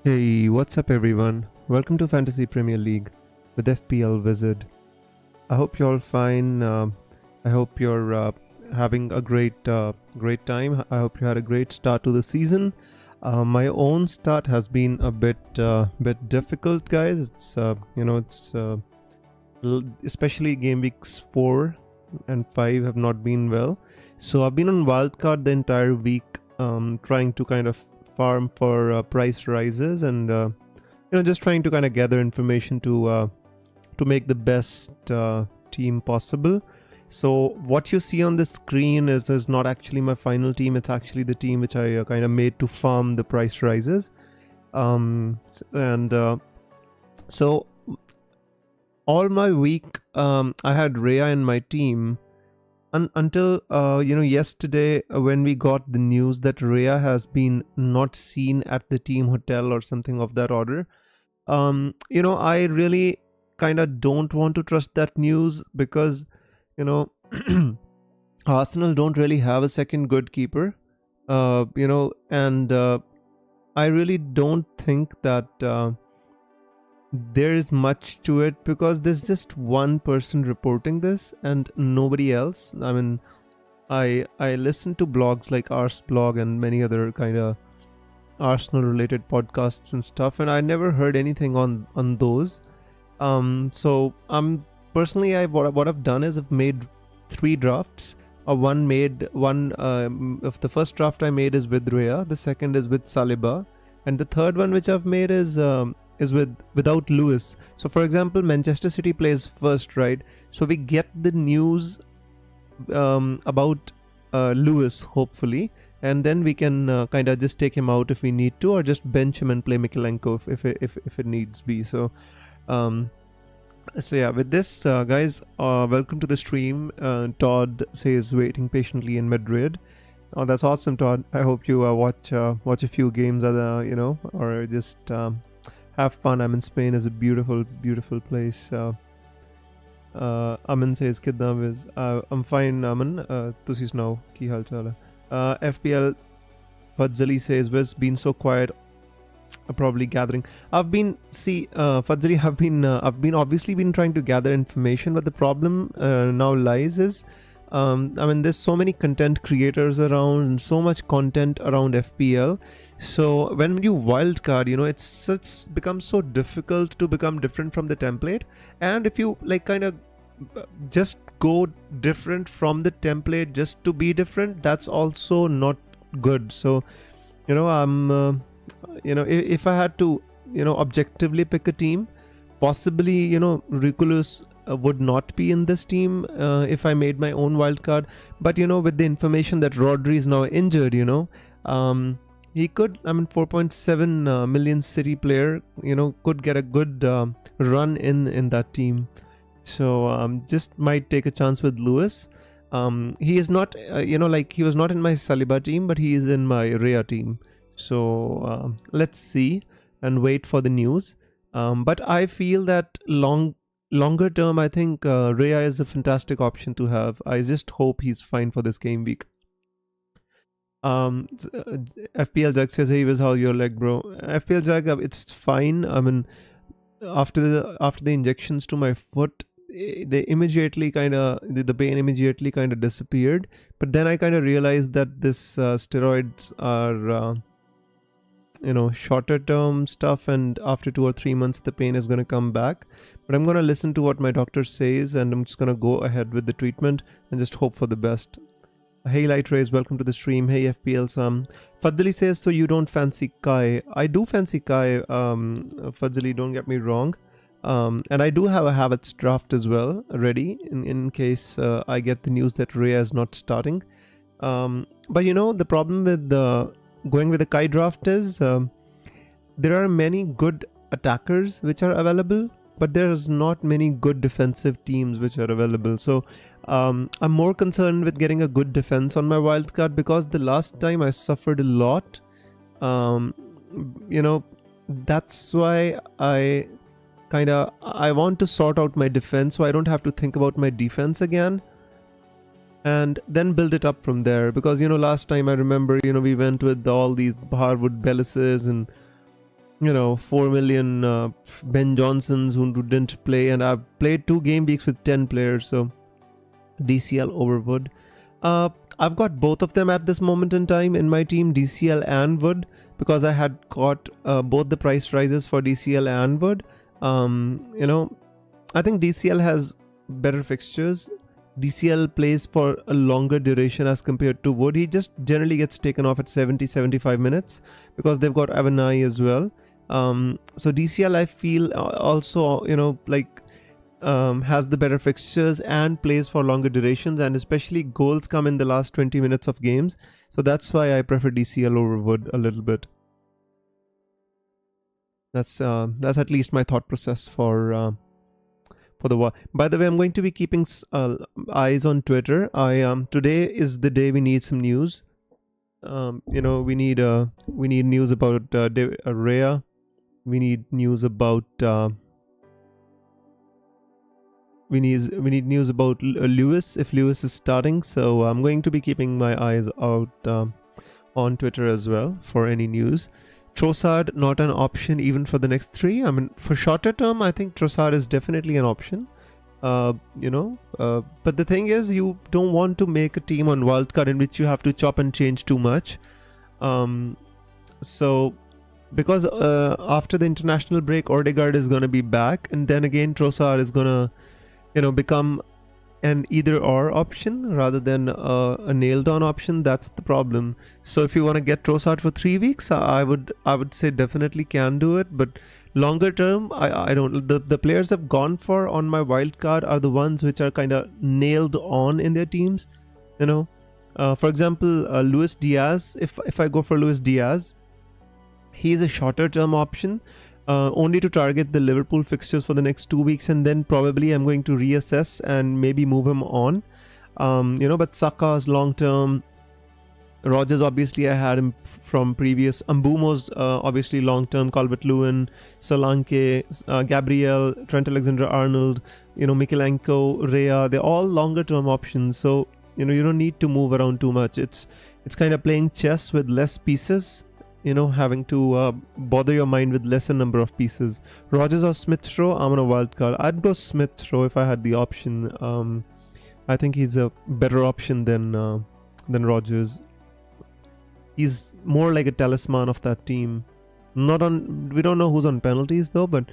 Hey, what's up everyone? Welcome to Fantasy Premier League with FPL Wizard. I hope you're all fine. I hope you're having a great time. I hope you had a great start to the season. My own start has been a bit difficult, guys. Especially game weeks 4 and 5 have not been well. So I've been on Wildcard the entire week, trying to kind of farm for price rises and just trying to kind of gather information to make the best team possible. So what you see on the screen is not actually my final team. It's actually the team which I kind of made to farm the price rises. So all my week, I had Rhea in my team until yesterday, when we got the news that Rhea has been not seen at the team hotel or something of that order. I really kind of don't want to trust that news because you know Arsenal don't really have a second good keeper. And I really don't think that there is much to it because there's just one person reporting this and nobody else. I mean, I listen to blogs like Ars blog and many other kind of Arsenal related podcasts and stuff, and I never heard anything on those. So personally, what I've done is I've made 3 drafts. One of the first draft I made is with Rhea, the second is with Saliba, and the third one which I've made is without Lewis. So for example, Manchester City plays first, right? So we get the news about Lewis hopefully, and then we can kind of just take him out if we need to, or just bench him and play Mikalenko if it needs be. So yeah, with this, guys, welcome to the stream. Todd says waiting patiently in Madrid. Oh, that's awesome, Todd. I hope you watch a few games, or just have fun. I'm in Spain. It's a beautiful place. Aman says कितना Vij I'm fine, Aman. तुसी सुनाओ की हाल चाल है? FPL Fadzali says Wiz been so quiet. Probably gathering. Fadzali, I've been obviously been trying to gather information, but the problem now lies is, there's so many content creators around and so much content around FPL. So when you wildcard, it's become so difficult to become different from the template. And if you kind of just go different from the template just to be different, that's also not good. So if I had to objectively pick a team, possibly Riculus would not be in this team if I made my own wildcard. But with the information that Rodri is now injured, he could, 4.7 million City player, could get a good run in that team. So just might take a chance with Lewis. He is not, he was not in my Saliba team, but he is in my Rhea team. So let's see and wait for the news. But I feel that longer term, I think Rhea is a fantastic option to have. I just hope he's fine for this game week. FPL Jack says, "Hey, Wiz, how your leg, bro?" FPL Jack, it's fine. After the injections to my foot, they immediately the pain immediately kind of disappeared. But then I kind of realized that this steroids are shorter term stuff, and after 2 or 3 months the pain is going to come back. But I'm going to listen to what my doctor says, and I'm just going to go ahead with the treatment and just hope for the best. Hey Light Rays, welcome to the stream. Hey FPL Sam. Fadzali says, so you don't fancy Kai? I do fancy Kai, Fadzali, don't get me wrong. And I do have a Havertz draft as well ready in case I get the news that Rhea is not starting. But the problem with going with the Kai draft is there are many good attackers which are available, but there's not many good defensive teams which are available. So I'm more concerned with getting a good defense on my wildcard, because the last time I suffered a lot. That's why I want to sort out my defense so I don't have to think about my defense again, and then build it up from there. Because last time I remember we went with all these Harwood Bellises and 4 million Ben Johnsons who didn't play, and I've played 2 game weeks with 10 players, so DCL over Wood. I've got both of them at this moment in time in my team, DCL and Wood, because I had caught both the price rises for DCL and Wood. I think DCL has better fixtures. DCL plays for a longer duration as compared to Wood. He just generally gets taken off at 70-75 minutes because they've got Avanai as well. So DCL, I feel, also has the better fixtures and plays for longer durations, and especially goals come in the last 20 minutes of games. So that's why I prefer DCL over Wood a little bit. That's at least my thought process for the war. By the way, I'm going to be keeping eyes on Twitter. Today is the day we need some news. We need news about Rhea. We need news about we need news about Lewis, if Lewis is starting. So I'm going to be keeping my eyes out on Twitter as well for any news. Trossard not an option even for the next 3. I mean, for shorter term, I think Trossard is definitely an option. But the thing is, you don't want to make a team on Wildcard in which you have to chop and change too much. So because after the international break, Odegaard is going to be back, and then again Trossard is going to become an either or option rather than a nailed on option. That's the problem. So if you want to get Trossard for 3 weeks, I would say definitely can do it, but longer term, I don't. The players I've gone for on my wild card are the ones which are kind of nailed on in their teams. For example, Luis Diaz. If I go for Luis Diaz, he's a shorter term option. Only to target the Liverpool fixtures for the next 2 weeks, and then probably I'm going to reassess and maybe move him on. But Saka's long term. Rogers, obviously I had him from previous. Mbumo's obviously long term. Calvert-Lewin, Solanke, Gabriel, Trent Alexander-Arnold, Mikalenko, Rhea. They're all longer term options. So you don't need to move around too much. It's kind of playing chess with less pieces. Having to bother your mind with lesser number of pieces. Rogers or Smith Rowe, I'm on a wild card. I'd go Smith Rowe if I had the option. I think he's a better option than Rogers. He's more like a talisman of that team. We don't know who's on penalties though, but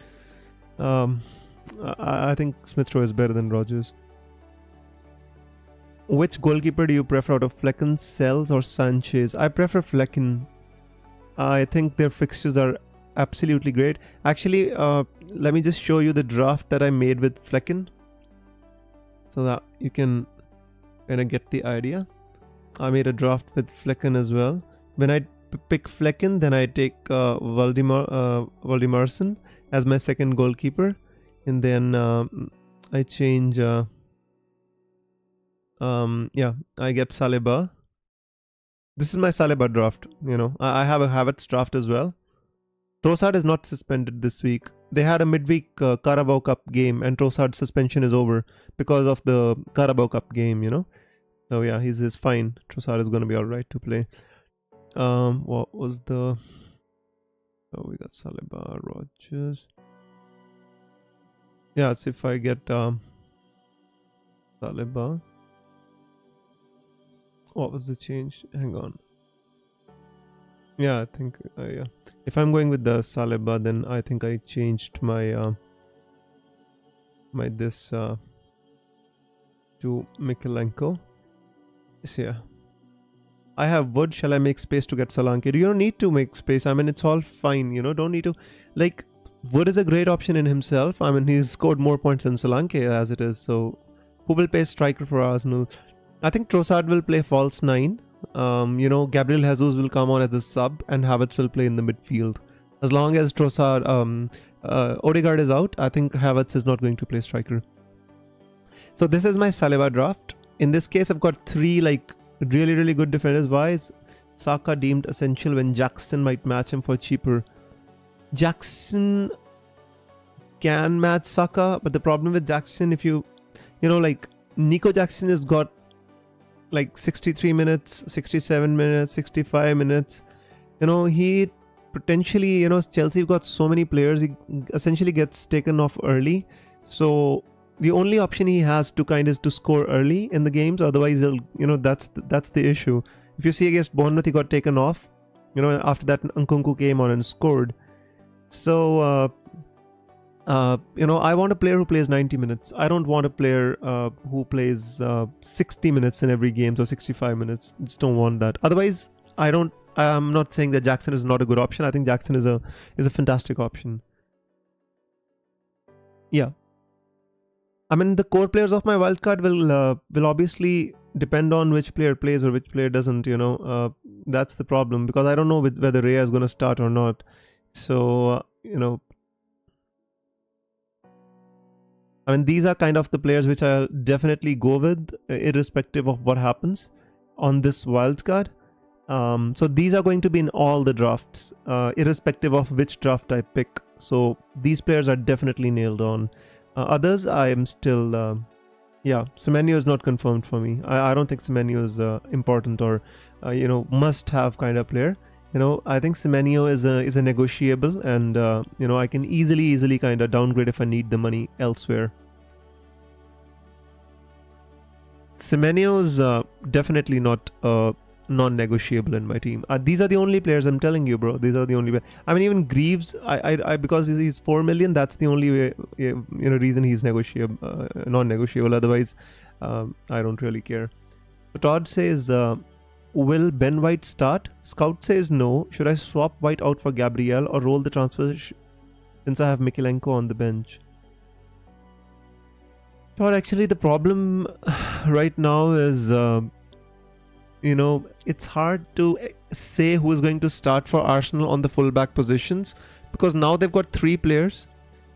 I think Smith Rowe is better than Rogers. Which goalkeeper do you prefer out of Flecken, Sells, or Sanchez? I prefer Flecken. I think their fixtures are absolutely great. Actually, let me just show you the draft that I made with Flecken, so that you can kind of get the idea. I made a draft with Flecken as well. When I pick Flecken, then I take Valdimarsson as my second goalkeeper, and then I change. I get Saliba. This is my Saliba draft. I have a Havertz draft as well. Trossard is not suspended this week. They had a midweek Carabao Cup game, and Trossard's suspension is over because of the Carabao Cup game. So yeah, he's fine. Trossard is going to be all right to play. What was the? Oh, we got Saliba, Rogers. Yeah, so if I get Saliba. What was the change? Hang on. Yeah, I think if I'm going with the Saliba, then I think I changed my this to Mikalenko. So yeah, I have Wood. Shall I make space to get Solanke? You don't need to make space. I mean, it's all fine. Don't need to. Wood is a great option in himself. I mean, he's scored more points than Solanke as it is. So who will play striker for Arsenal? I think Trossard will play false 9. Gabriel Jesus will come on as a sub, and Havertz will play in the midfield. As long as Trossard, Odegaard is out, I think Havertz is not going to play striker. So this is my Saliba draft. In this case, I've got 3 really, really good defenders. Why is Saka deemed essential when Jackson might match him for cheaper? Jackson can match Saka, but the problem with Jackson, if Nico Jackson has got 63 minutes, 67 minutes, 65 minutes. He potentially, Chelsea have got so many players, he essentially gets taken off early. So the only option he has to kind is to score early in the games. Otherwise, that's the issue. If you see against Bournemouth, he got taken off. After that, Nkunku came on and scored. So, I want a player who plays 90 minutes. I don't want a player who plays 60 minutes in every game or 65 minutes. Just don't want that. Otherwise, I'm not saying that Jackson is not a good option. I think Jackson is a fantastic option. Yeah. I mean, the core players of my wildcard will obviously depend on which player plays or which player doesn't. That's the problem, because I don't know whether Raya is going to start or not. So, I mean, these are kind of the players which I'll definitely go with, irrespective of what happens on this wildcard. So these are going to be in all the drafts, irrespective of which draft I pick. So these players are definitely nailed on. Others, I am still, Semenyo is not confirmed for me. I don't think Semenyo is important or, must-have kind of player. I think Semenyo is a negotiable, and I can easily kind of downgrade if I need the money elsewhere. Semenyo is definitely not non-negotiable in my team. These are the only players, I'm telling you, bro. These are the only. I mean, even Greaves, I because he's 4 million. That's the only way, reason he's negotiable, non-negotiable. Otherwise, I don't really care. So Todd says, will Ben White start? Scout says no. Should I swap White out for Gabriel or roll the transfer since I have Mikilenko on the bench? Todd, actually, the problem right now is, it's hard to say who is going to start for Arsenal on the fullback positions, because now they've got 3 players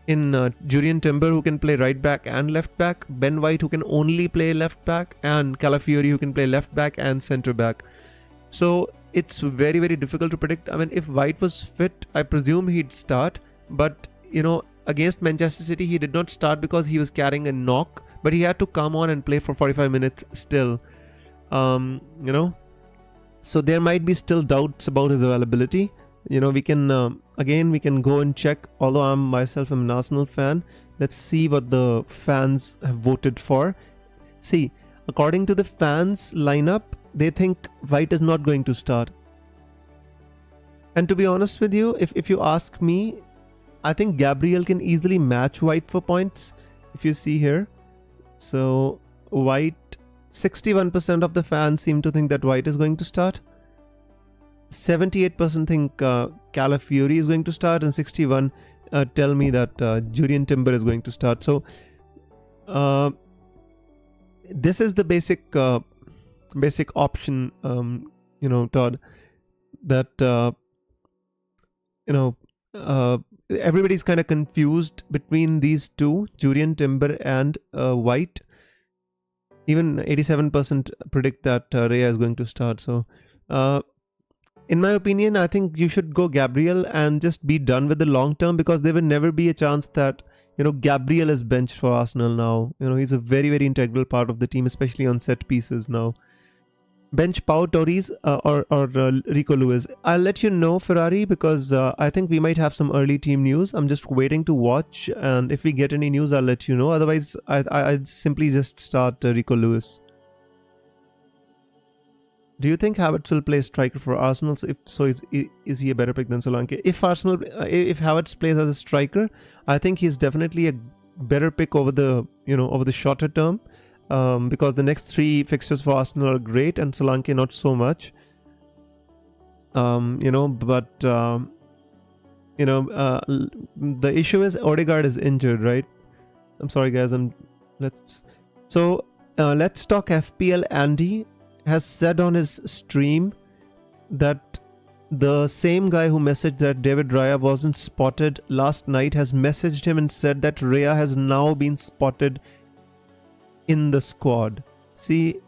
in Jurrien Timber who can play right back and left back, Ben White who can only play left back, and Calafiori who can play left back and centre back. So it's very, very difficult to predict. I mean, if White was fit, I presume he'd start, but against Manchester City he did not start because he was carrying a knock, but he had to come on and play for 45 minutes still. So there might be still doubts about his availability. We can go and check. Although I'm myself an Arsenal fan, let's see what the fans have voted for. See, according to the fans lineup, they think White is not going to start. And to be honest with you, if you ask me, I think Gabriel can easily match White for points. If you see here, so White, 61% of the fans seem to think that White is going to start. 78% think Calafiori is going to start, and 61% tell me that Jurrien Timber is going to start. So this is the basic option, Todd, that everybody's kind of confused between these two, Jurrien Timber and White. Even 87% predict that Raya is going to start. So, in my opinion, I think you should go Gabriel and just be done with the long term, because there will never be a chance that, Gabriel is benched for Arsenal now. He's a very, very integral part of the team, especially on set pieces now. Bench Pau Torres or Rico Lewis. I'll let you know, Ferrari, because I think we might have some early team news. I'm just waiting to watch, and if we get any news, I'll let you know. Otherwise, I'd simply just start Rico Lewis. Do you think Havertz will play striker for Arsenal? So if so, is he a better pick than Solanke? If Havertz plays as a striker, I think he's definitely a better pick over the shorter term. Because the next 3 fixtures for Arsenal are great, and Solanke not so much. The issue is Odegaard is injured, right? I'm sorry, guys. Let's talk FPL. Andy has said on his stream that the same guy who messaged that David Raya wasn't spotted last night has messaged him and said that Raya has now been spotted in the squad. See,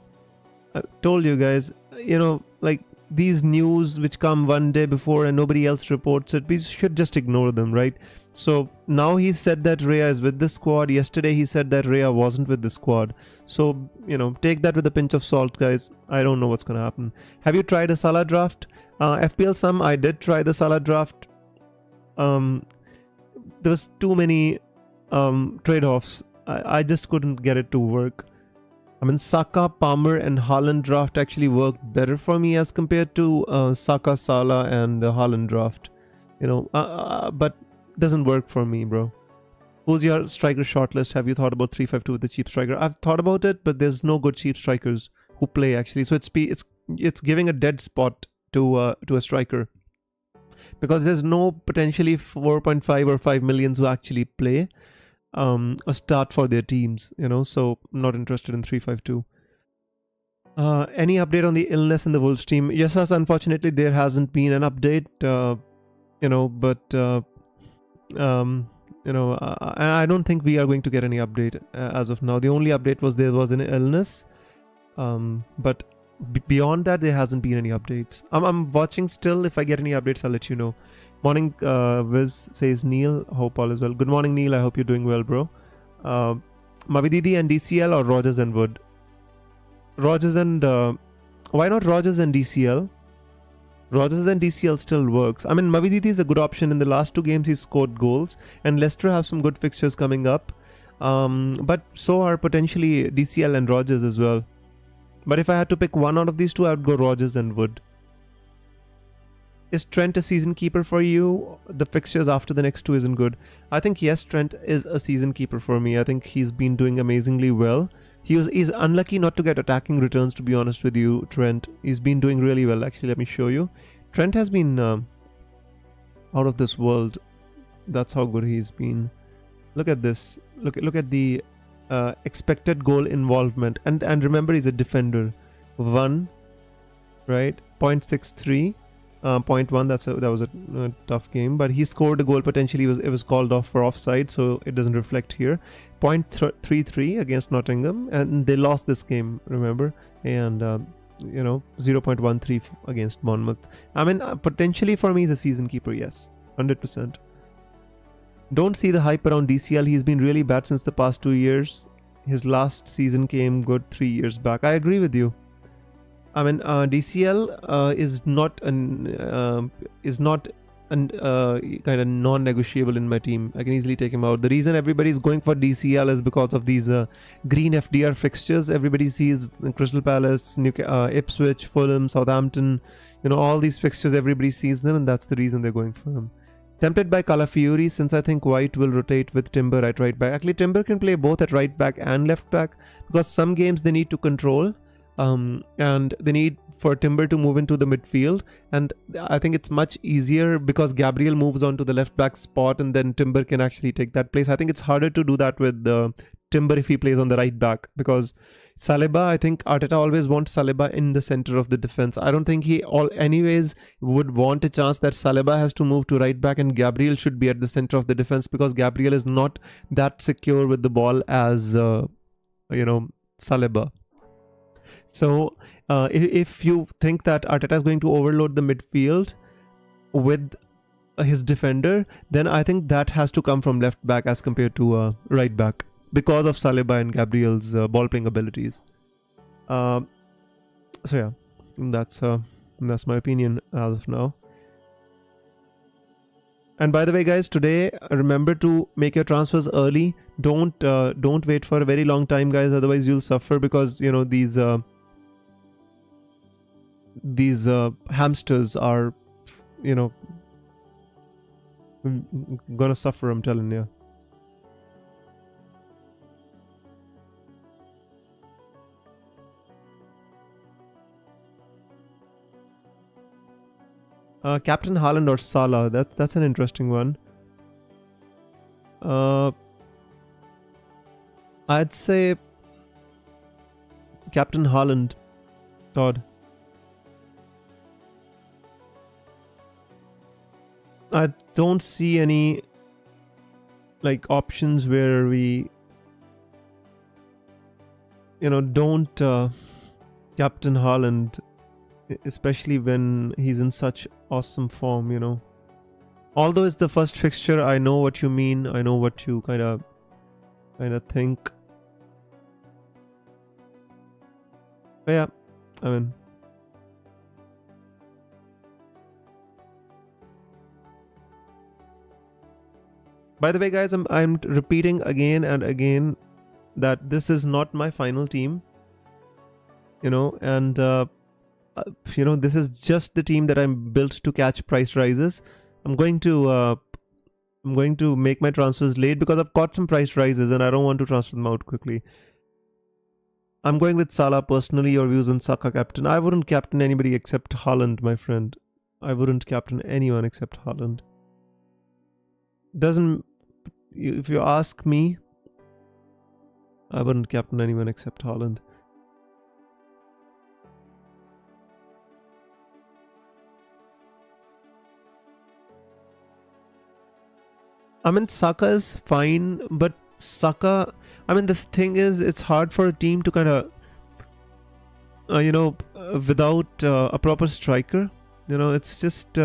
I told you guys, these news which come one day before and nobody else reports it, we should just ignore them, right? So now he said that Rhea is with the squad. Yesterday he said that Rhea wasn't with the squad. So, take that with a pinch of salt, guys. I don't know what's going to happen. Have you tried a Salah draft? FPL Sum, I did try the Salah draft. There was too many trade-offs. I just couldn't get it to work. I mean, Saka, Palmer and Haaland draft actually worked better for me as compared to Saka, Salah and Haaland draft. But doesn't work for me, bro. Who's your striker shortlist? Have you thought about 352 with the cheap striker? I've thought about it, but there's no good cheap strikers who play actually. So it's giving a dead spot to a striker, because there's no potentially 4.5 or 5 millions who actually play a start for their teams, so I'm not interested in 352. Any update on the illness in the Wolves team? Yes, unfortunately there hasn't been an update, but I don't think we are going to get any update as of now. The only update was there was an illness, but beyond that there hasn't been any updates. I'm watching still. If I get any updates, I'll let you know. Morning, Viz, says Neil. Hope all is well. Good morning, Neil. I hope you're doing well, bro. Mavididi and DCL or Rogers and Wood? Rogers and why not Rogers and DCL? Rogers and DCL still works. I mean, Mavididi is a good option. In the last 2 games he scored goals, and Leicester have some good fixtures coming up. But so are potentially DCL and Rogers as well. But if I had to pick one out of these two, I would go Rogers and Wood. Is Trent a season keeper for you? The fixtures after the next 2 isn't good. I think yes, Trent is a season keeper for me. I think he's been doing amazingly well. He's unlucky not to get attacking returns, to be honest with you, Trent. He's been doing really well. Actually, let me show you. Trent has been out of this world. That's how good he's been. Look at this. Look at the expected goal involvement. And remember, he's a defender. 1, right? 0.63. 0.1, that was a tough game, but he scored a goal. Potentially it was called off for offside, so it doesn't reflect here. 0.33 against Nottingham, and they lost this game, remember, and 0.13 against Bournemouth. I mean, potentially for me he's a season keeper, yes, 100%. Don't see the hype around DCL. He's been really bad since the past 2 years. His last season came good 3 years back. I agree with you. I mean, DCL is not kind of non-negotiable in my team. I can easily take him out. The reason everybody is going for DCL is because of these green FDR fixtures. Everybody sees Crystal Palace, Ipswich, Fulham, Southampton. All these fixtures, everybody sees them, and that's the reason they're going for him. Tempted by Calafiori, since I think White will rotate with Timber at right back. Actually, Timber can play both at right back and left back, because some games they need to control. And they need for Timber to move into the midfield, and I think it's much easier because Gabriel moves on to the left back spot, and then Timber can actually take that place. I think it's harder to do that with Timber if he plays on the right back, because Saliba, I think Arteta always wants Saliba in the center of the defense. I don't think he anyways would want a chance that Saliba has to move to right back and Gabriel should be at the center of the defense, because Gabriel is not that secure with the ball as Saliba. So if you think that Arteta is going to overload the midfield with his defender, then I think that has to come from left back as compared to right back, because of Saliba and Gabriel's ball playing abilities. So yeah, that's my opinion as of now. And by the way, guys, today remember to make your transfers early. Don't wait for a very long time, guys. Otherwise, you'll suffer, because these hamsters are gonna suffer. I'm telling you. Captain Haaland or Salah? That's an interesting one. I'd say Captain Haaland, Todd. I don't see any options where we don't Captain Haaland. especially when he's in such awesome form, you know. Although it's the first fixture, I know what you mean. I know what you kind of think. But yeah, I mean, by the way, guys, I'm repeating again and again that this is not my final team, you know, and you know, this is just the team that I'm built to catch price rises. I'm going to make my transfers late because I've caught some price rises and I don't want to transfer them out quickly. I'm going with Salah personally. Your views on Saka captain? I wouldn't captain anybody except Haaland, my friend. I wouldn't captain anyone except Haaland. If you ask me, I wouldn't captain anyone except Haaland. I mean, Saka is fine, but Saka, I mean, the thing is, it's hard for a team to kind of, without a proper striker, you know, it's just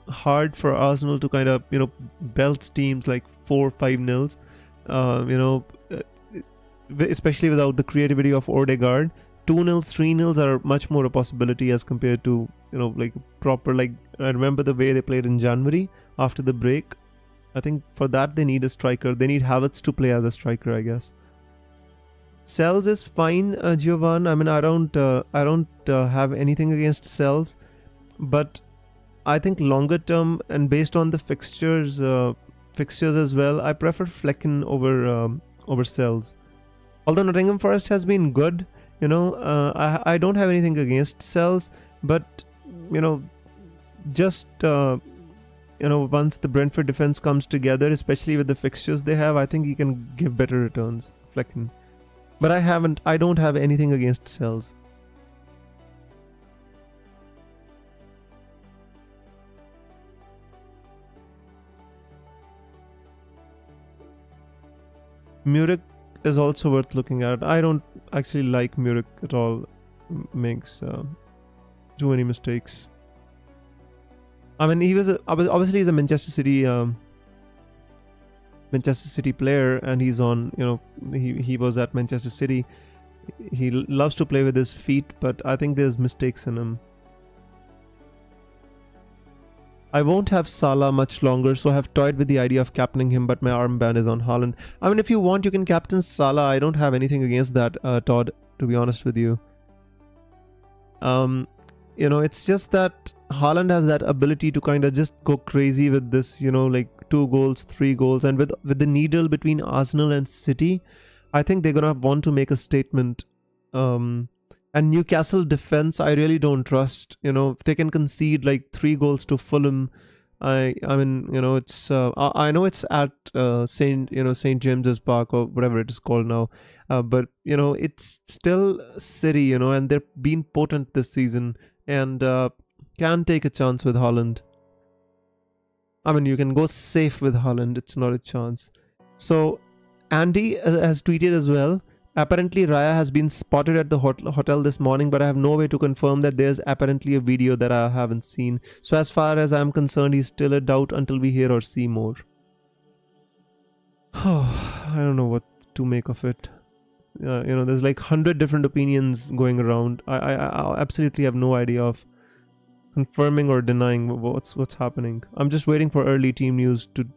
hard for Arsenal to kind of, belt teams like 4-5-0, especially without the creativity of Odegaard. 2-0, 3-0 are much more a possibility as compared to, like proper, like, I remember the way they played in January after the break. I think for that they need a striker. They need Havertz to play as a striker, I guess. Cells is fine, Giovan. I mean, I don't have anything against Cells, but I think longer term and based on the fixtures as well, I prefer Flecken over Cells. Although Nottingham Forest has been good, I don't have anything against Cells, but just once the Brentford defense comes together, especially with the fixtures they have, I think he can give better returns, Flecken. But I don't have anything against Cells. Muric is also worth looking at. I don't actually like Muric at all. Makes too many mistakes. I mean, obviously he's a Manchester City player, and he's on. He was at Manchester City. He loves to play with his feet, but I think there's mistakes in him. I won't have Salah much longer, so I have toyed with the idea of captaining him, but my armband is on Haaland. I mean, if you want, you can captain Salah. I don't have anything against that, Todd, to be honest with you. It's just that Haaland has that ability to kind of just go crazy with this, like 2 goals, 3 goals, and with the needle between Arsenal and City, I think they're gonna want to make a statement. And Newcastle defense, I really don't trust. If they can concede like 3 goals to Fulham, I mean, it's I know it's at St James's Park or whatever it is called now, but it's still City, and they're being potent this season and can take a chance with Haaland. I mean, you can go safe with Haaland. It's not a chance. So Andy has tweeted as well. Apparently, Raya has been spotted at the hotel this morning, but I have no way to confirm that there's apparently a video that I haven't seen. So as far as I'm concerned, he's still a doubt until we hear or see more. I don't know what to make of it. There's like 100 different opinions going around. I absolutely have no idea of confirming or denying what's happening. I'm just waiting for early team news to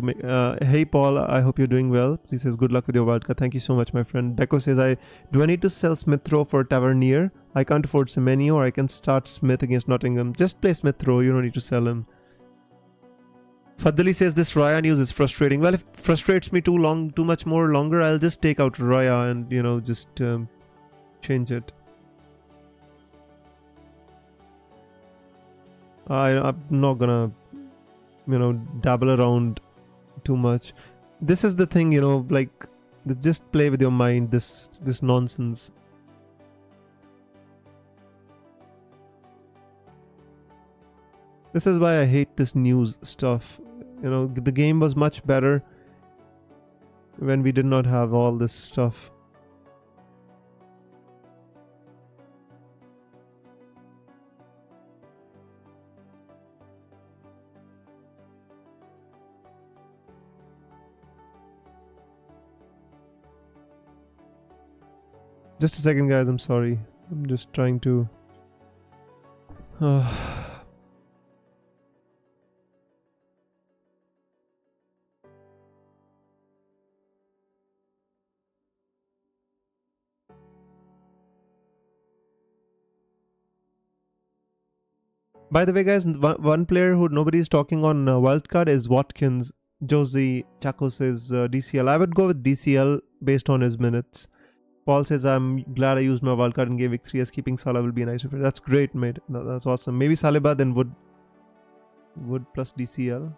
make. Hey Paul, I hope you're doing well. He says good luck with your wildcard. Thank you so much, my friend. Beko says, do I need to sell Smith Rowe for Tavernier? I can't afford Semenyo, or I can start Smith against Nottingham. Just play Smith Rowe. You don't need to sell him. Fadli says this Raya news is frustrating. Well, if it frustrates me too much more longer, I'll just take out Raya and just change it. I'm not gonna dabble around too much. This is the thing, like, just play with your mind, this nonsense. This is why I hate this news stuff. The game was much better when we did not have all this stuff. Just a second, guys. I'm sorry. I'm just trying to. By the way, guys, one player who nobody's talking on Wildcard is Watkins. Josie Chaco says DCL. I would go with DCL based on his minutes. Paul says, I'm glad I used my wildcard in Game Week 3 as keeping Salah will be a nice refer. That's great, mate. No, that's awesome. Maybe Saliba, then Wood plus DCL.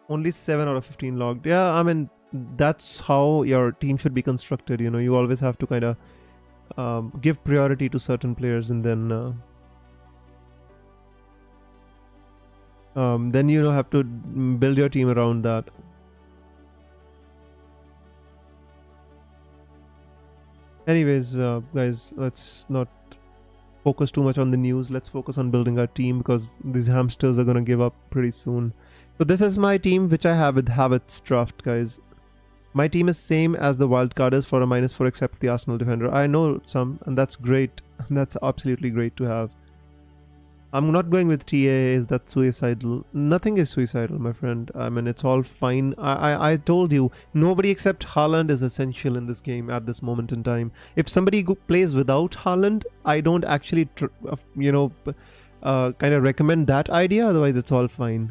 Only 7 out of 15 logged. Yeah, I mean, that's how your team should be constructed. You know, you always have to kind of give priority to certain players, and then you know, have to build your team around that. Anyways, guys, let's not focus too much on the news. Let's focus on building our team, because these hamsters are gonna give up pretty soon. So this is my team, which I have with Havertz draft, guys. My team is same as the wildcarders for a -4 except the Arsenal defender. I know some, and that's great. That's absolutely great to have. I'm not going with TA. Is that suicidal? Nothing is suicidal, my friend. I mean, it's all fine. I told you, nobody except Haaland is essential in this game at this moment in time. If somebody plays without Haaland, I don't actually, kind of recommend that idea. Otherwise, it's all fine.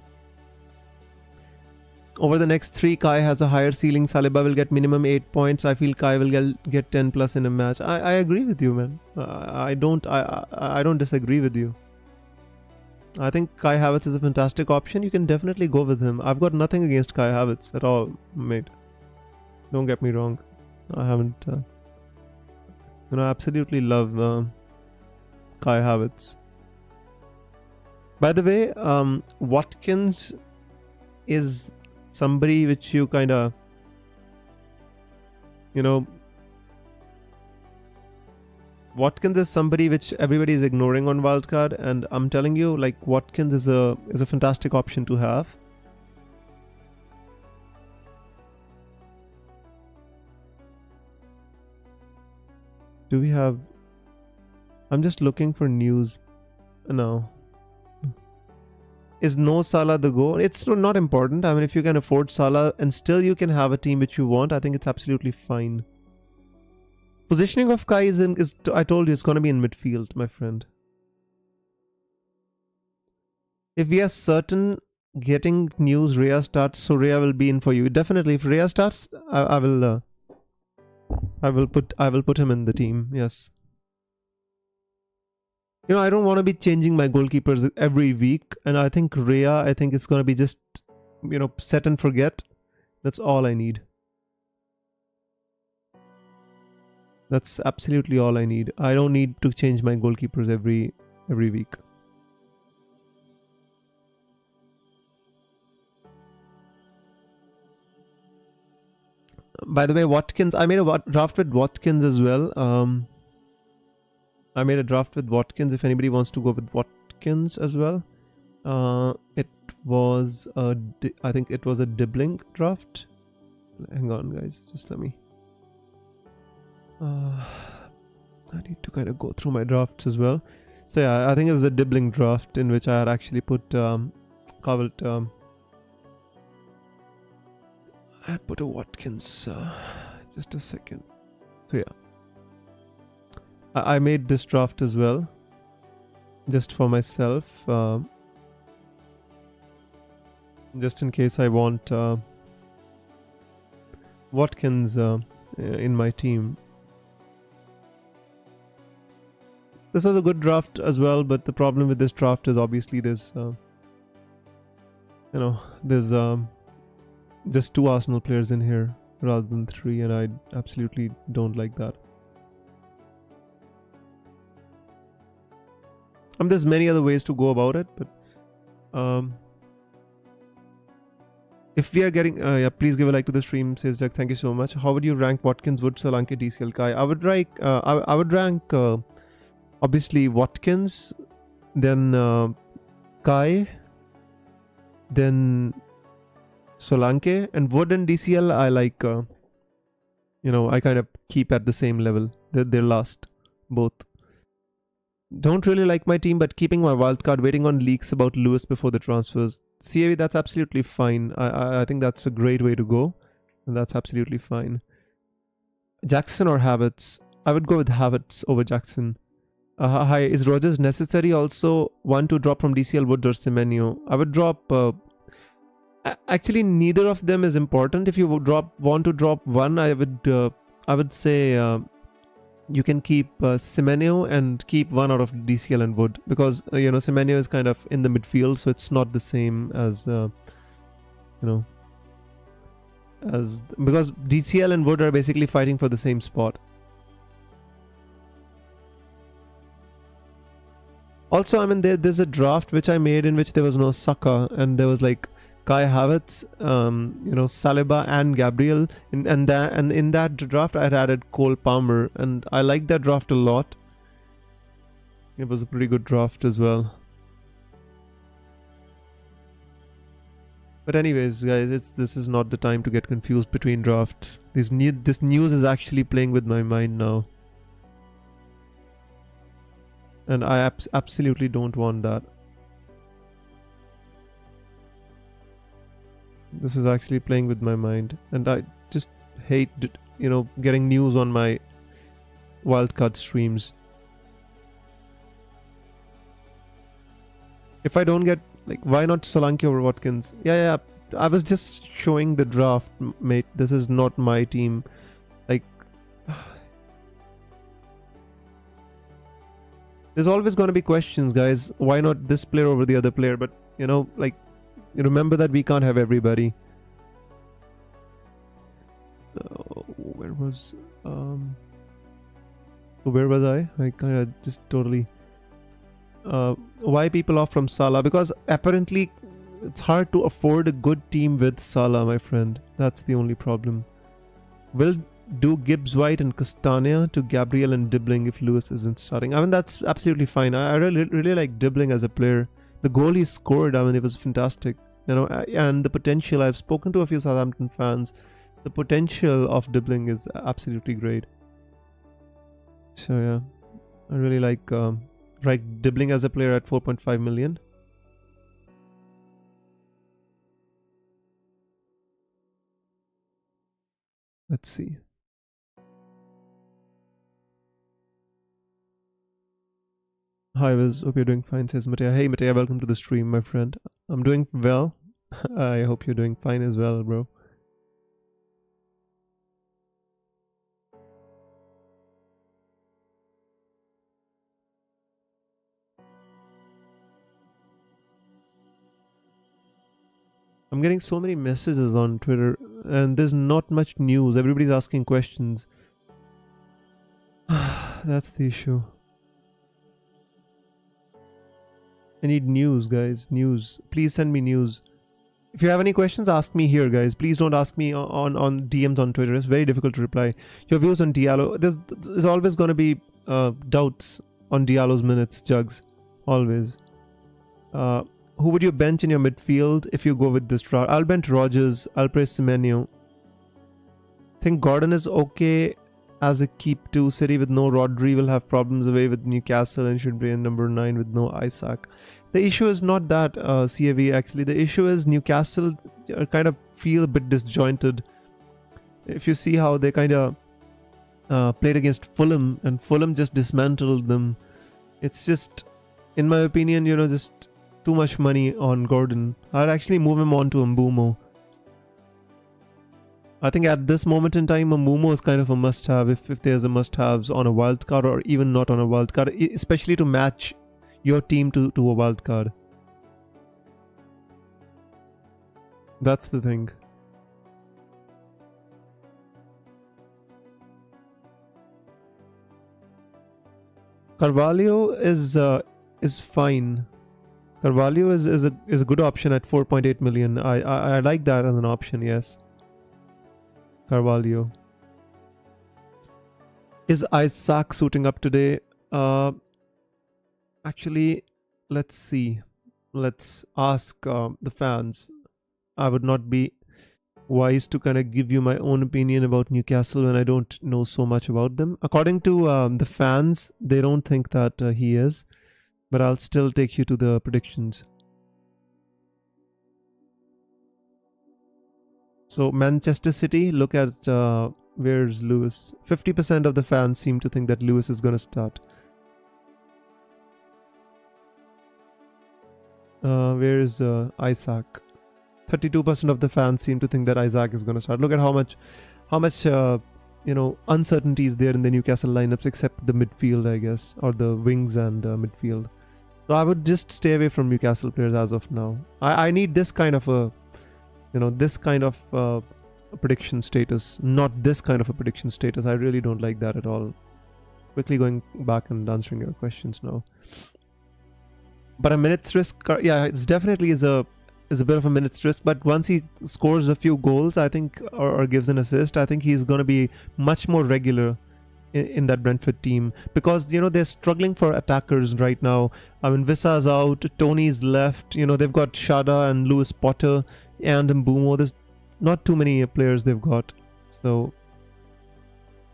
Over the next 3, Kai has a higher ceiling. Saliba will get minimum 8 points. I feel Kai will get 10 plus in a match. I agree with you, man. I don't disagree with you. I think Kai Havertz is a fantastic option. You can definitely go with him. I've got nothing against Kai Havertz at all, mate. Don't get me wrong. I haven't. I absolutely love Kai Havertz. By the way, Watkins is somebody which you kind of, Watkins is somebody which everybody is ignoring on wildcard, and I'm telling you, like, Watkins is a fantastic option to have. Do we have? I'm just looking for news. No. Is no Salah the goal? It's not important. I mean, if you can afford Salah and still you can have a team which you want, I think it's absolutely fine. Positioning of Kai is I told you, it's going to be in midfield, my friend. If we are certain getting news, Rhea starts, so Rhea will be in for you. Definitely, if Rhea starts, I will put him in the team. Yes. I don't want to be changing my goalkeepers every week, and I think Rhea, it's going to be just, set and forget. That's all I need. That's absolutely all I need. I don't need to change my goalkeepers every week. By the way, Watkins, I made a draft with Watkins as well. I made a draft with Watkins. If anybody wants to go with Watkins as well, it was I think it was a Dibbling draft. Hang on, guys, just let me. I need to kind of go through my drafts as well. So yeah, I think it was a Dibbling draft in which I had actually put I had put a Watkins. Just a second. So yeah, I made this draft as well, just for myself, just in case I want Watkins in my team. This was a good draft as well, but the problem with this draft is obviously there's just 2 Arsenal players in here rather than 3, and I absolutely don't like that. There's many other ways to go about it, but if we are getting, yeah, please give a like to the stream, says Jack. Thank you so much. How would you rank Watkins, Wood, Solanke, DCL, Kai? I would rank, obviously Watkins, then Kai, then Solanke, and Wood and DCL. I like I kind of keep at the same level. They're last, both. Don't really like my team, but keeping my wild card, waiting on leaks about Lewis before the transfers. CAV, that's absolutely fine. I think that's a great way to go, and that's absolutely fine. Jackson or Havertz? I would go with Havertz over Jackson. Hi, is Rogers necessary? Also, one to drop from DCL Woods or Semenyo. I would drop. Actually, neither of them is important. If you want to drop one, I would say you can keep Semenyo and keep one out of DCL and Wood, because Semenyo is kind of in the midfield, so it's not the same as because DCL and Wood are basically fighting for the same spot. Also, I mean, there's a draft which I made in which there was no Saka, and there was like Kai Havertz, Saliba and Gabriel, and in that draft I had added Cole Palmer, and I liked that draft a lot. It was a pretty good draft as well. But anyways, guys, this is not the time to get confused between drafts. This news is actually playing with my mind now, and I absolutely don't want that. This is actually playing with my mind, and I just hate, getting news on my wildcard streams. If I don't get, like, why not Solanke over Watkins? Yeah, I was just showing the draft, mate. This is not my team. Like, there's always going to be questions, guys. Why not this player over the other player? But, remember that we can't have everybody. Where was I? I kind of just totally... why people off from Salah? Because apparently it's hard to afford a good team with Salah, my friend. That's the only problem. We'll do Gibbs White and Castagna to Gabriel and Dibbling if Lewis isn't starting. I mean, that's absolutely fine. I really like Dibbling as a player. The goal he scored, I mean, it was fantastic. And the potential, I've spoken to a few Southampton fans. The potential of Dibbling is absolutely great. So yeah, I really like Dibbling as a player at 4.5 million. Let's see. Hi Wiz, hope you're doing fine, says Mattia. Hey Mattia, welcome to the stream, my friend. I'm doing well. I hope you're doing fine as well, bro. I'm getting so many messages on Twitter, and there's not much news. Everybody's asking questions. That's the issue. I need news, guys. News. Please send me news. If you have any questions, ask me here, guys. Please don't ask me on DMs on Twitter. It's very difficult to reply. Your views on Diallo. There's always going to be doubts on Diallo's minutes, Jugs. Always. Who would you bench in your midfield if you go with this draft? I'll bench Rogers. I'll play Semenyo. I think Gordon is okay as a keep 2. City with no Rodri will have problems away with Newcastle and should be in number 9 with no Isaac. The issue is not that, CAV, actually. The issue is Newcastle kind of feel a bit disjointed. If you see how they kind of played against Fulham, and Fulham just dismantled them. It's just, in my opinion, just too much money on Gordon. I'd actually move him on to Mbumo. I think at this moment in time, Mbumo is kind of a must-have if there's a must-haves on a wildcard, or even not on a wildcard, especially to match your team to a wildcard. That's the thing. Carvalho is fine. Carvalho is a good option at 4.8 million. I like that as an option, yes. Carvalho. Is Isaac suiting up today? Actually, let's see. Let's ask the fans. I would not be wise to kind of give you my own opinion about Newcastle when I don't know so much about them. According to the fans, they don't think that he is, but I'll still take you to the predictions. So Manchester City, look at where's Lewis. 50% of the fans seem to think that Lewis is going to start. Where is Isaac? 32% of the fans seem to think that Isaac is going to start. Look at how much uncertainty is there in the Newcastle lineups, except the midfield, I guess, or the wings and midfield. So I would just stay away from Newcastle players as of now. I need this kind of a, prediction status, not this kind of a prediction status. I really don't like that at all. Quickly going back and answering your questions now. But a minute's risk, yeah, it's definitely is a bit of a minute's risk. But once he scores a few goals, I think, or gives an assist, I think he's going to be much more regular in that Brentford team, because they're struggling for attackers right now. I mean, Vissa's out, Tony's left. They've got Shada and Lewis Potter and Mbumo. There's not too many players they've got, so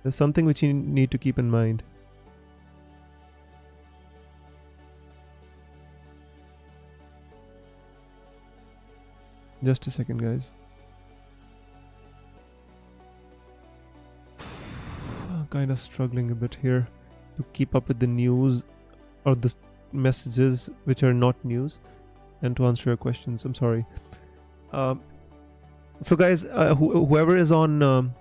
there's something which you need to keep in mind. Just a second, guys. Kind of struggling a bit here to keep up with the news or the messages which are not news, and to answer your questions. I'm sorry. So guys, whoever is on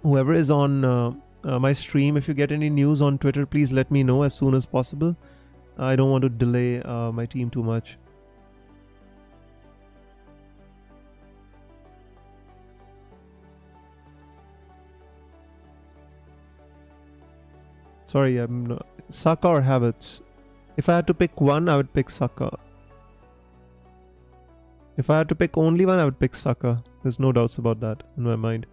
my stream, if you get any news on Twitter, please let me know as soon as possible. I don't want to delay my team too much. Sorry, Saka or Havertz? If I had to pick one, I would pick Saka. If I had to pick only one, I would pick Saka. There's no doubts about that in my mind.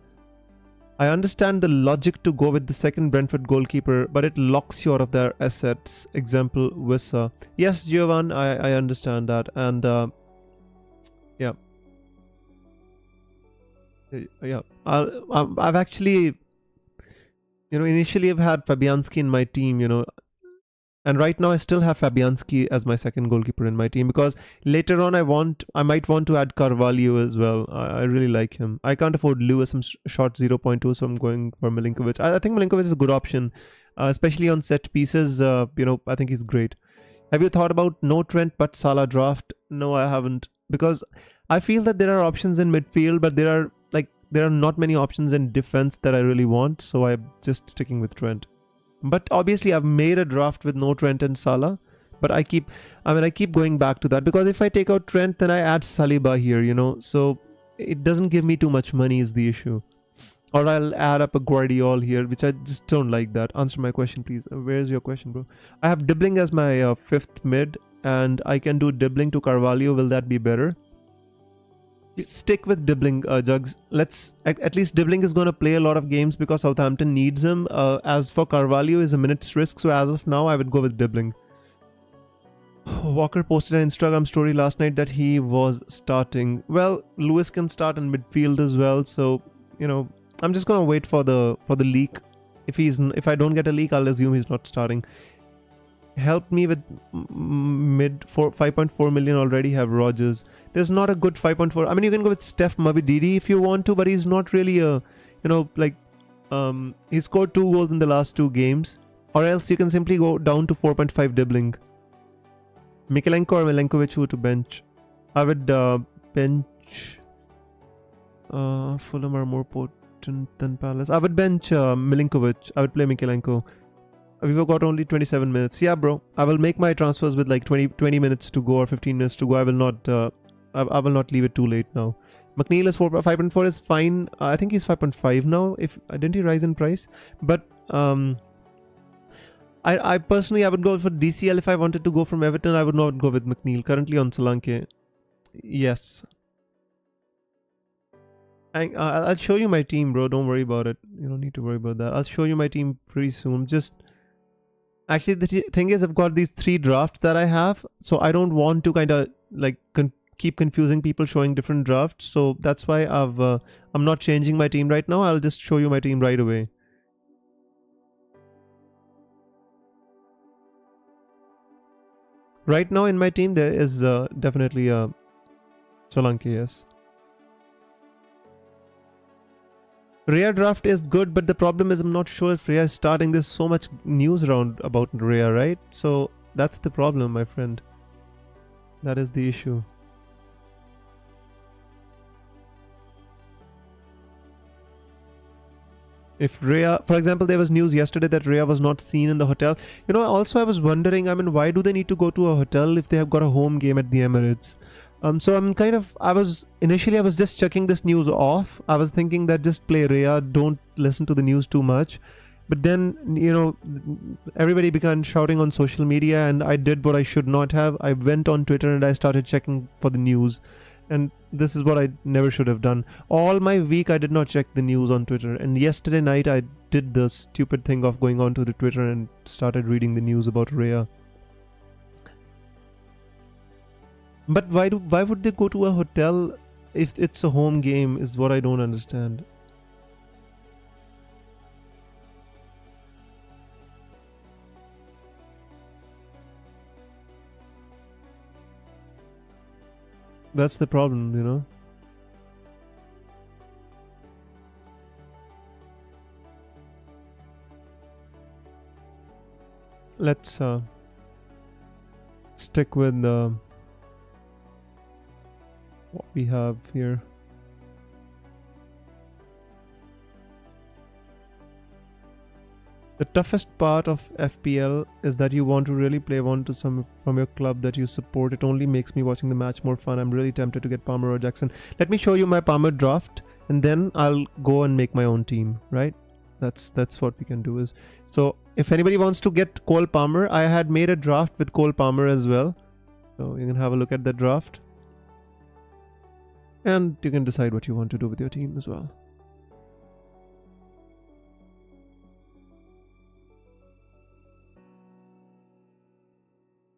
I understand the logic to go with the second Brentford goalkeeper, but it locks you out of their assets. Example, Wissa. Yes, Giovan, I understand that. And yeah. I've actually... initially I've had Fabianski in my team, and right now I still have Fabianski as my second goalkeeper in my team, because later on I might want to add Carvalho as well. I really like him. I can't afford Lewis. I'm short 0.2, so I'm going for Milinkovic. I think Milinkovic is a good option, especially on set pieces. I think he's great. Have you thought about no Trent but Salah draft? No, I haven't, because I feel that there are options in midfield, but there are not many options in defense that I really want, so I'm just sticking with Trent. But obviously I've made a draft with no Trent and Salah, but I keep going back to that, because if I take out Trent, then I add Saliba here, so it doesn't give me too much money is the issue. Or I'll add up a Guardiola here, which I just don't like that. Answer my question, please. Where's your question, bro? I have Dibbling as my fifth mid, and I can do Dibbling to Carvalho. Will that be better? Stick with Dibbling, Jugs. At least Dibbling is going to play a lot of games because Southampton needs him. As for Carvalho, is a minute's risk, so as of now I would go with Dibbling. Walker posted an Instagram story last night that he was starting. Well, Lewis can start in midfield as well, so I'm just gonna wait for the leak. If I don't get a leak, I'll assume he's not starting. Help me with mid 5.4 million already have Rodgers. There's not a good 5.4. I mean, you can go with Steph Mabididi if you want to, but he's not really a, he scored 2 goals in the last 2 games. Or else you can simply go down to 4.5 Dibbling. Mikalenko or Milenkovic, who to bench? I would bench... Fulham are more potent than Palace. I would bench Milinkovic. I would play Mikalenko. We've got only 27 minutes. Yeah, bro. I will make my transfers with like 20 minutes to go or 15 minutes to go. I will not leave it too late now. McNeil is 5.4 is fine. I think he's 5.5 now. Didn't he rise in price? But I personally I would go for DCL if I wanted to go from Everton. I would not go with McNeil. Currently on Solanke. Yes. I'll show you my team, bro. Don't worry about it. You don't need to worry about that. I'll show you my team pretty soon. Actually, the thing is, I've got these 3 drafts that I have, so I don't want to kind of like keep confusing people showing different drafts. So that's why I'm not changing my team right now. I'll just show you my team right away. Right now in my team there is definitely Solanke, yes. Rhea draft is good, but the problem is I'm not sure if Rhea is starting. There's so much news around about Rhea, right? So that's the problem, my friend. That is the issue. If Rhea, for example, there was news yesterday that Rhea was not seen in the hotel. You know, also I was wondering, I mean, why do they need to go to a hotel if they have got a home game at the Emirates? So I'm kind of, initially I was just checking this news off. I was thinking that just play Rhea, don't listen to the news too much. But then, you know, everybody began shouting on social media and I did what I should not have. I went on Twitter and I started checking for the news. And this is what I never should have done. All my week I did not check the news on Twitter. And yesterday night I did the stupid thing of going on to the Twitter and started reading the news about Rhea. But why would they go to a hotel if it's a home game is what I don't understand. That's the problem, you know. Let's stick with what we have here. The toughest part of FPL is that you want to really play one to some from your club that you support. It only makes me watching the match more fun. I'm really tempted to get Palmer or Jackson. Let me show you my Palmer draft and then I'll go and make my own team, right? That's what we can do is. So if anybody wants to get Cole Palmer, I had made a draft with Cole Palmer as well. So you can have a look at the draft. And you can decide what you want to do with your team as well.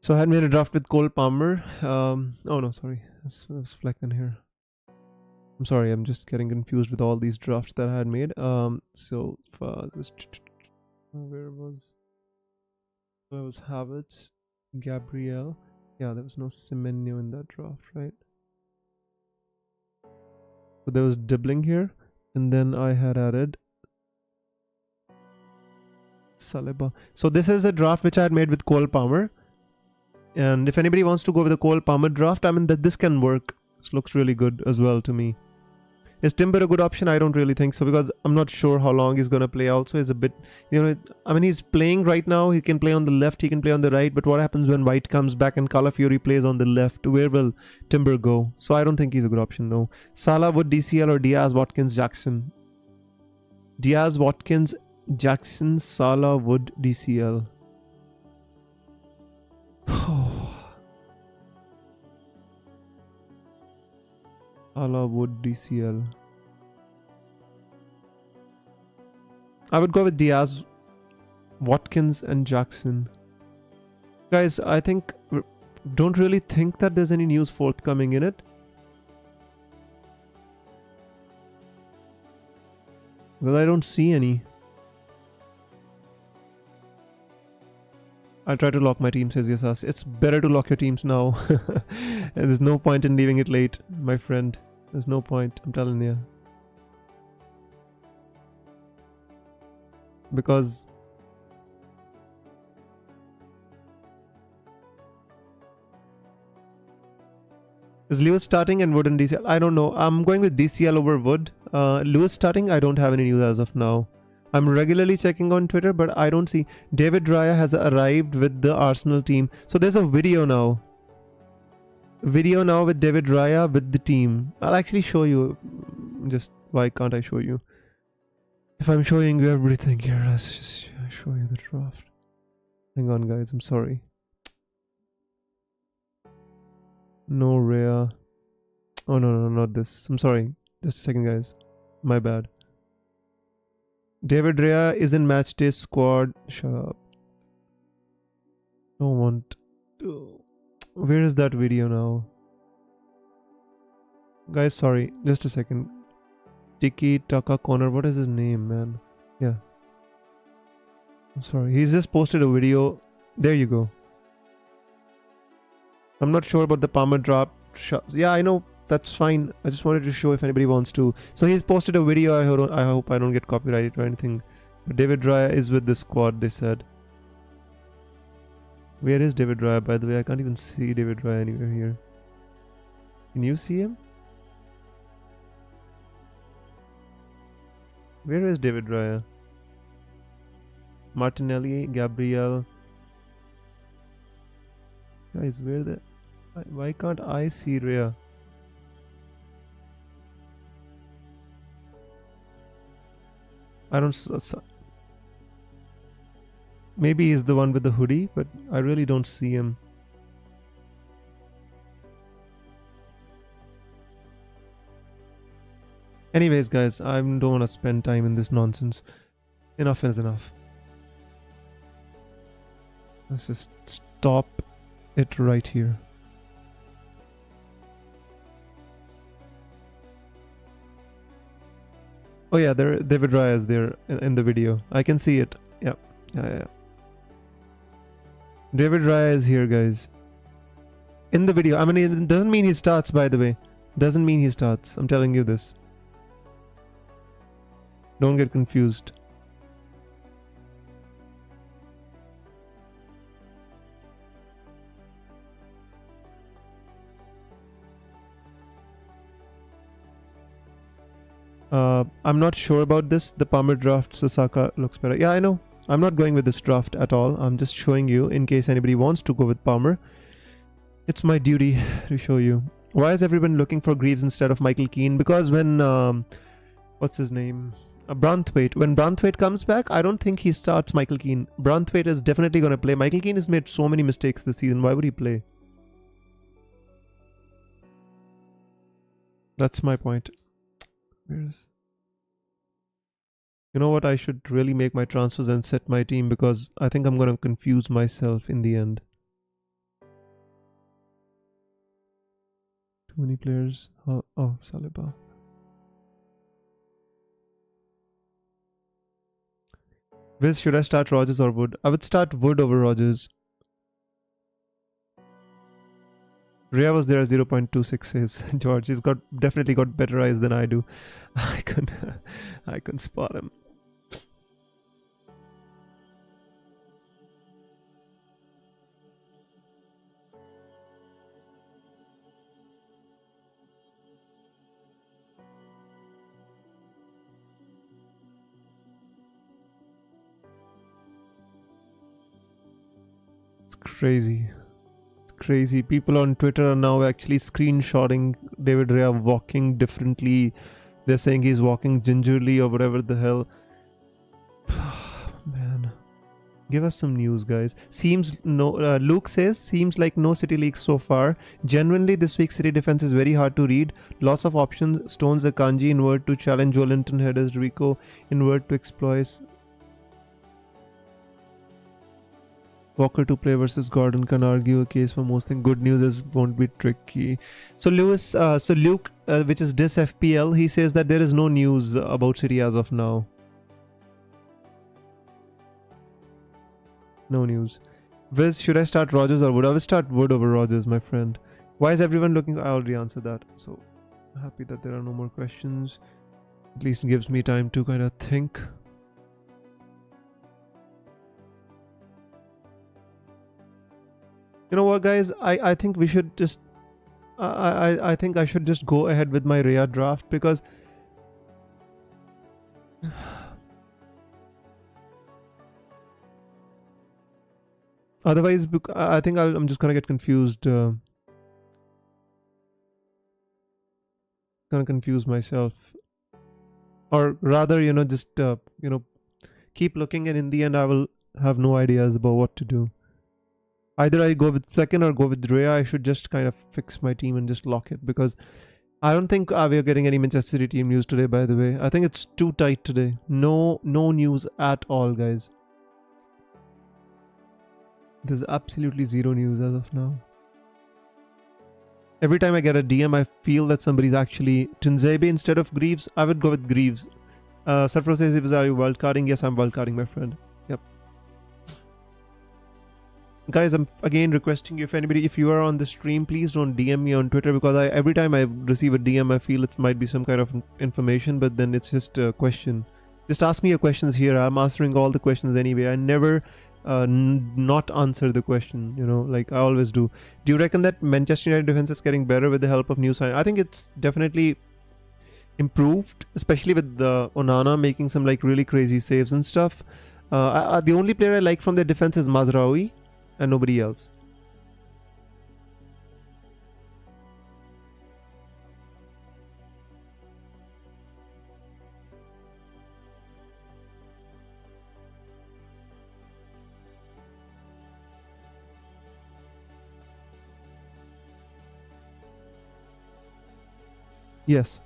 So I had made a draft with Cole Palmer. Oh no, sorry. There's fleck in here. I'm sorry, I'm just getting confused with all these drafts that I had made. So this, where was? There was Havertz, Gabriel. Yeah, there was no Semenyo in that draft, right? So there was Dibbling here, and then I had added Saliba. So this is a draft which I had made with Cole Palmer. And if anybody wants to go with a Cole Palmer draft, I mean, this can work. This looks really good as well to me. Is Timber a good option? I don't really think so, because I'm not sure how long he's going to play. Also, is a bit, you know, I mean, he's playing right now. He can play on the left, he can play on the right. But what happens when White comes back and Calafiori plays on the left? Where will Timber go? So I don't think he's a good option, no. Salah, Wood, DCL, or Diaz, Watkins, Jackson? Diaz, Watkins, Jackson, Salah, Wood, DCL. Salah, Wood, DCL. I would go with Diaz, Watkins, and Jackson. Guys, I don't really think that there's any news forthcoming in it. Well, I don't see any. I'll try to lock my team, says Yasas. It's better to lock your teams now. And there's no point in leaving it late, my friend. There's no point, I'm telling you. Because is Lewis starting and Wood and DCL? I don't know. I'm going with DCL over Wood. Lewis starting, I don't have any news as of now. I'm regularly checking on Twitter, but I don't see. David Raya has arrived with the Arsenal team. So there's a video now. Video now with David Raya with the team. I'll actually show you. Just why can't I show you? If I'm showing you everything here, let's just show you the draft. Hang on, guys. I'm sorry. No Raya. Oh no, not this. I'm sorry. Just a second, guys. My bad. David Raya is in matchday squad. Shut up. Don't want to. Where is that video now? Guys, sorry, just a second. Tiki Taka Corner, what is his name, man? Yeah. I'm sorry. He's just posted a video. There you go. I'm not sure about the Palmer drop shots. Yeah, I know. That's fine. I just wanted to show if anybody wants to. So he's posted a video. I hope I don't get copyrighted or anything. But David Raya is with the squad, they said. Where is David Raya, by the way? I can't even see David Raya anywhere here. Can you see him? Where is David Raya? Martinelli, Gabriel. Guys, where the... Why can't I see Raya? I don't... Maybe he's the one with the hoodie, but I really don't see him. Anyways, guys, I don't want to spend time in this nonsense. Enough is enough. Let's just stop it right here. Oh yeah, David Raya is there in the video. I can see it. Yeah. David Raya is here, guys. In the video. I mean, it doesn't mean he starts, by the way. Doesn't mean he starts. I'm telling you this. Don't get confused. I'm not sure about this. The Palmer draft, Sasaka looks better. Yeah, I know. I'm not going with this draft at all. I'm just showing you in case anybody wants to go with Palmer. It's my duty to show you. Why is everyone looking for Greaves instead of Michael Keane? Because when, what's his name? Branthwaite. When Branthwaite comes back, I don't think he starts Michael Keane. Branthwaite is definitely going to play. Michael Keane has made so many mistakes this season. Why would he play? That's my point. Where's... You know what? I should really make my transfers and set my team because I think I'm going to confuse myself in the end. Too many players. Oh, Saliba. Viz, should I start Rodgers or Wood? I would start Wood over Rodgers. Rhea was there at 0.26 says George. He's definitely got better eyes than I do. I couldn't spot him. It's crazy. People on Twitter are now actually screenshotting David Rhea walking differently. They're saying he's walking gingerly or whatever the hell. Man, give us some news, guys. Seems no. Luke says seems like no City leaks so far. Genuinely, this week's City defense is very hard to read. Lots of options. Stones Akanji in word to challenge Joelinton headers. Rico in word to exploit. Walker to play versus Gordon can argue a case for most things. Good news is won't be tricky. So Luke, which is Dis FPL, he says that there is no news about City as of now. No news. Viz, should I start Rodgers or Wood? I will start Wood over Rodgers, my friend. Why is everyone looking? I already answered that. So happy that there are no more questions. At least it gives me time to kind of think. You know what, guys? I think we should just... I think I should just go ahead with my Rhea draft because... Otherwise, I think I'm just gonna get confused. Gonna confuse myself. Or rather, just, keep looking, and in the end I will have no ideas about what to do. Either I go with second or go with Rhea. I should just kind of fix my team and just lock it because I don't think we're getting any Manchester City team news today, by the way. I think it's too tight today. No news at all, guys. There's absolutely zero news as of now. Every time I get a DM, I feel that somebody's actually Tunzebe instead of Greaves. I would go with Greaves. Surfro says, "Are you wildcarding?" Yes, I'm wildcarding, my friend. Yep. Guys, I'm again requesting you, if you are on the stream, please don't DM me on Twitter, because every time I receive a DM, I feel it might be some kind of information, but then it's just a question. Just ask me your questions here. I'm answering all the questions anyway. I never not answer the question, like I always do. Do you reckon that Manchester United defense is getting better with the help of new sign? I think it's definitely improved, especially with the Onana making some like really crazy saves and stuff. The only player I like from their defense is Mazraoui, and nobody else. Yes.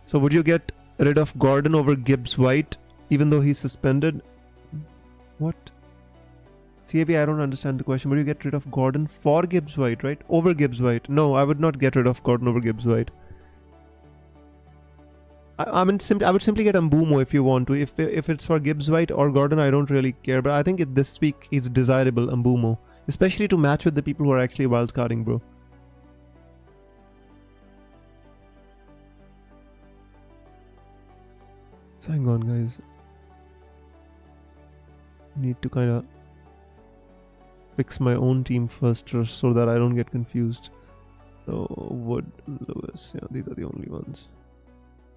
So would you get rid of Gordon over Gibbs White, even though he's suspended? What? CAB, I don't understand the question. Would you get rid of Gordon for Gibbs White, right? Over Gibbs White? No, I would not get rid of Gordon over Gibbs White. I would simply get Mbumo if you want to. If it's for Gibbs White or Gordon, I don't really care. But I think this week it's desirable, Mbumo, especially to match with the people who are actually wildcarding, bro. So hang on, guys. Need to kind of fix my own team first, so that I don't get confused. So Wood, Lewis, yeah, these are the only ones.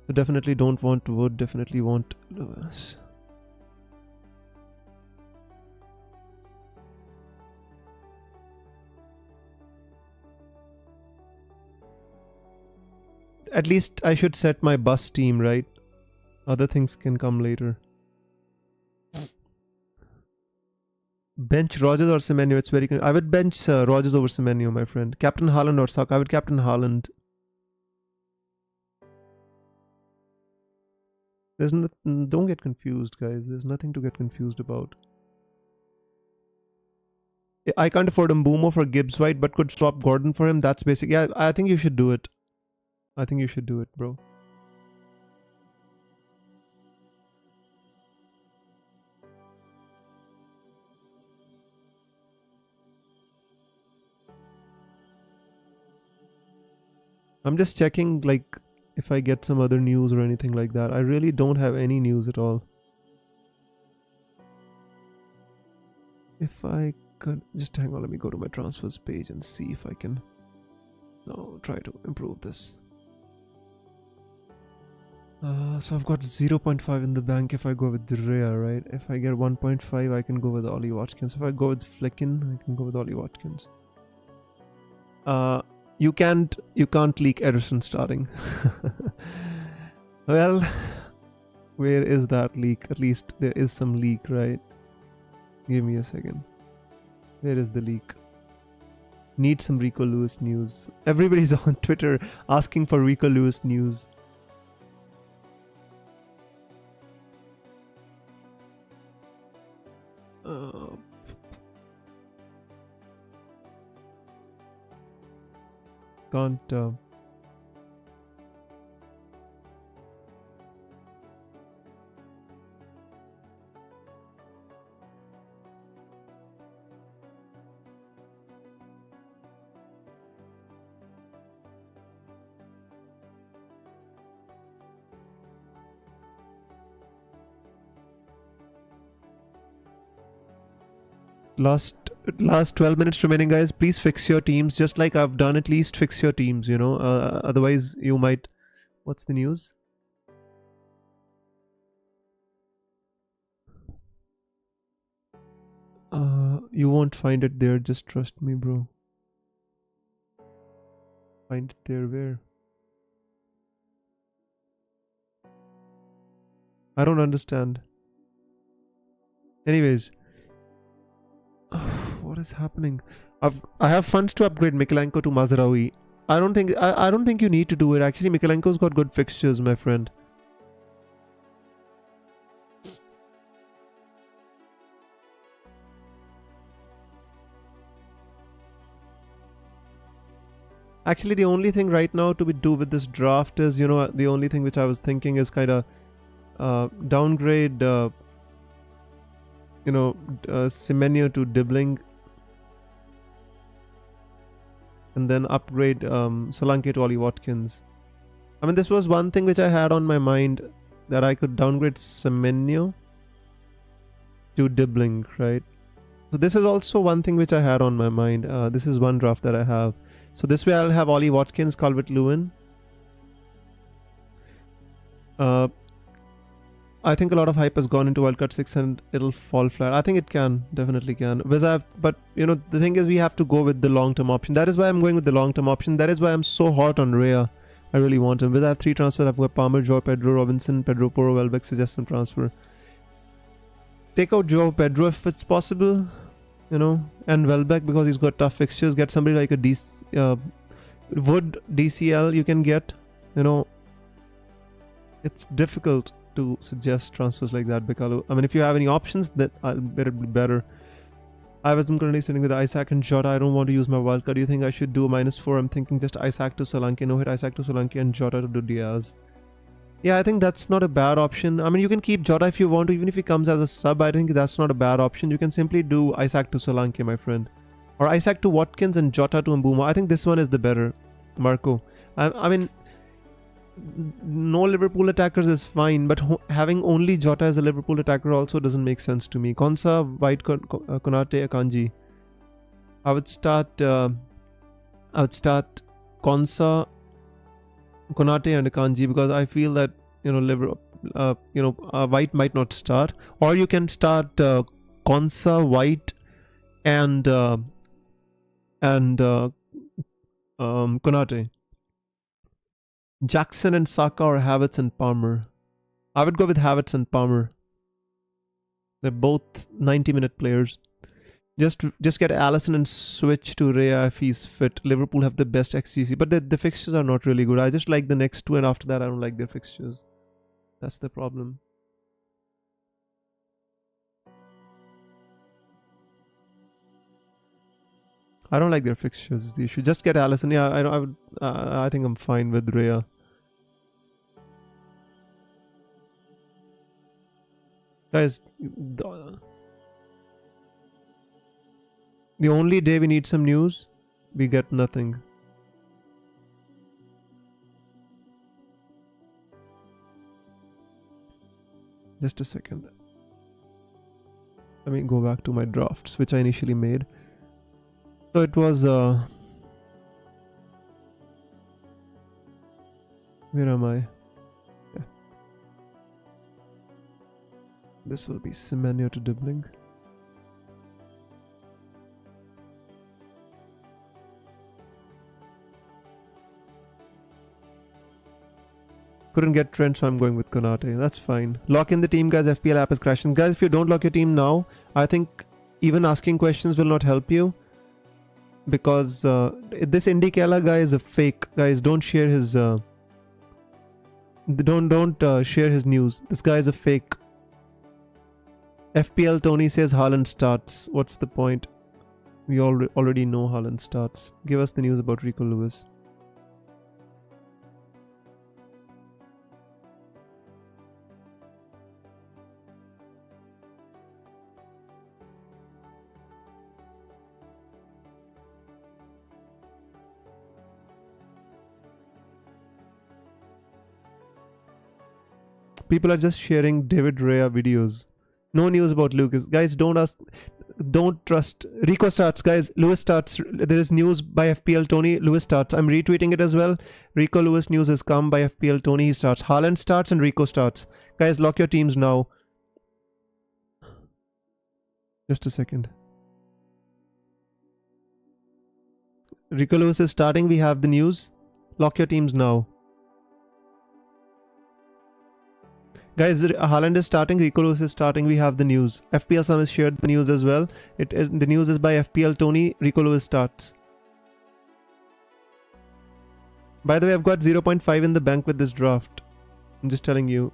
So definitely don't want Wood, definitely want Lewis. At least I should set my bus team, right? Other things can come later. Bench Rogers or Semenyo? It's very. I would bench Rogers over Semenyo, my friend. Captain Haaland or Saka? I would captain Haaland. There's no. Don't get confused, guys. There's nothing to get confused about. I can't afford Mbumo for Gibbs White, but could swap Gordon for him. That's basic. Yeah, I think you should do it. I think you should do it, bro. I'm just checking, like, if I get some other news or anything like that. I really don't have any news at all. If I could just hang on, let me go to my transfers page and see if I can try to improve this. So I've got 0.5 in the bank if I go with Drea, right? If I get 1.5, I can go with Ollie Watkins. If I go with Flicken, I can go with Ollie Watkins. You can't leak Ederson starting. Well, where is that leak? At least there is some leak, right? Give me a second. Where is the leak? Need some Rico Lewis news. Everybody's on Twitter asking for Rico Lewis news. Can't. Last 12 minutes remaining, guys. Please fix your teams, just like I've done. At least fix your teams, otherwise you might. What's the news? You won't find it there, just trust me, bro. Find it there where? I don't understand. Anyways, what is happening? I have funds to upgrade Mikalenko to Mazraoui. I don't think you need to do it. Actually, Mikalenko's got good fixtures, my friend. Actually, the only thing right now to be do with this draft is, the only thing which I was thinking is kind of downgrade, Semenyo to Dibbling, and then upgrade Solanke to Ollie Watkins. I mean, this was one thing which I had on my mind, that I could downgrade Semenyo to Dibbling, right? So this is also one thing which I had on my mind. This is one draft that I have. So this way I'll have Ollie Watkins, Calvert-Lewin. I think a lot of hype has gone into Wildcard 6 and it'll fall flat. I think it can, definitely can. But the thing is, we have to go with the long-term option. That is why I'm going with the long-term option. That is why I'm so hot on Rhea. I really want him. Because I have 3 transfers. I've got Palmer, Joe Pedro, Robinson, Pedro Porro, Welbeck, suggestion transfer. Take out Joe Pedro if it's possible, and Welbeck because he's got tough fixtures. Get somebody like a Wood DCL you can get, It's difficult to suggest transfers like that, Bikalu. I mean, if you have any options, that I'll better be better. I was currently sitting with Isaac and Jota. I don't want to use my wildcard. Do you think I should do a -4? I'm thinking just Isaac to Solanke, no hit Isaac to Solanke and Jota to do Diaz. Yeah, I think that's not a bad option. I mean, you can keep Jota if you want to, even if he comes as a sub. I think that's not a bad option. You can simply do Isaac to Solanke, my friend. Or Isaac to Watkins and Jota to Mbuma. I think this one is the better, Marco. I mean, no Liverpool attackers is fine, but having only Jota as a Liverpool attacker also doesn't make sense to me. Konsa, White, Konate, Akanji. I would start Konsa, Konate and Akanji, because I feel that White might not start, or you can start Konsa, White, and Konate. Jackson and Saka, or Havertz and Palmer. I would go with Havertz and Palmer. They're both 90-minute players. Just get Alisson and switch to Rhea if he's fit. Liverpool have the best XGC, but the fixtures are not really good. I just like the next two, and after that I don't like their fixtures. That's the problem. I don't like their fixtures is the issue. Just get Alisson. Yeah, I think I'm fine with Rhea. Guys, the only day we need some news, we get nothing. Just a second. Let me go back to my drafts, which I initially made. So it was, where am I? Yeah. This will be Semenyo to Dibbling. Couldn't get Trent, so I'm going with Konate. That's fine. Lock in the team, guys. FPL app is crashing. Guys, if you don't lock your team now, I think even asking questions will not help you. Because this Indicala guy is a fake. Guys, don't share his... don't share his news. This guy is a fake. FPL Tony says Haaland starts. What's the point? We already know Haaland starts. Give us the news about Rico Lewis. People are just sharing David Rhea videos. No news about Lucas. Guys, don't trust. Rico starts, guys. Lewis starts. There is news by FPL Tony. Lewis starts. I'm retweeting it as well. Rico Lewis news has come by FPL Tony. He starts. Haaland starts and Rico starts. Guys, lock your teams now. Just a second. Rico Lewis is starting. We have the news. Lock your teams now. Guys, Haaland is starting, Rico Lewis is starting, we have the news. FPL Sam has shared the news as well. The news is by FPL Tony, Rico Lewis starts. By the way, I've got 0.5 in the bank with this draft. I'm just telling you,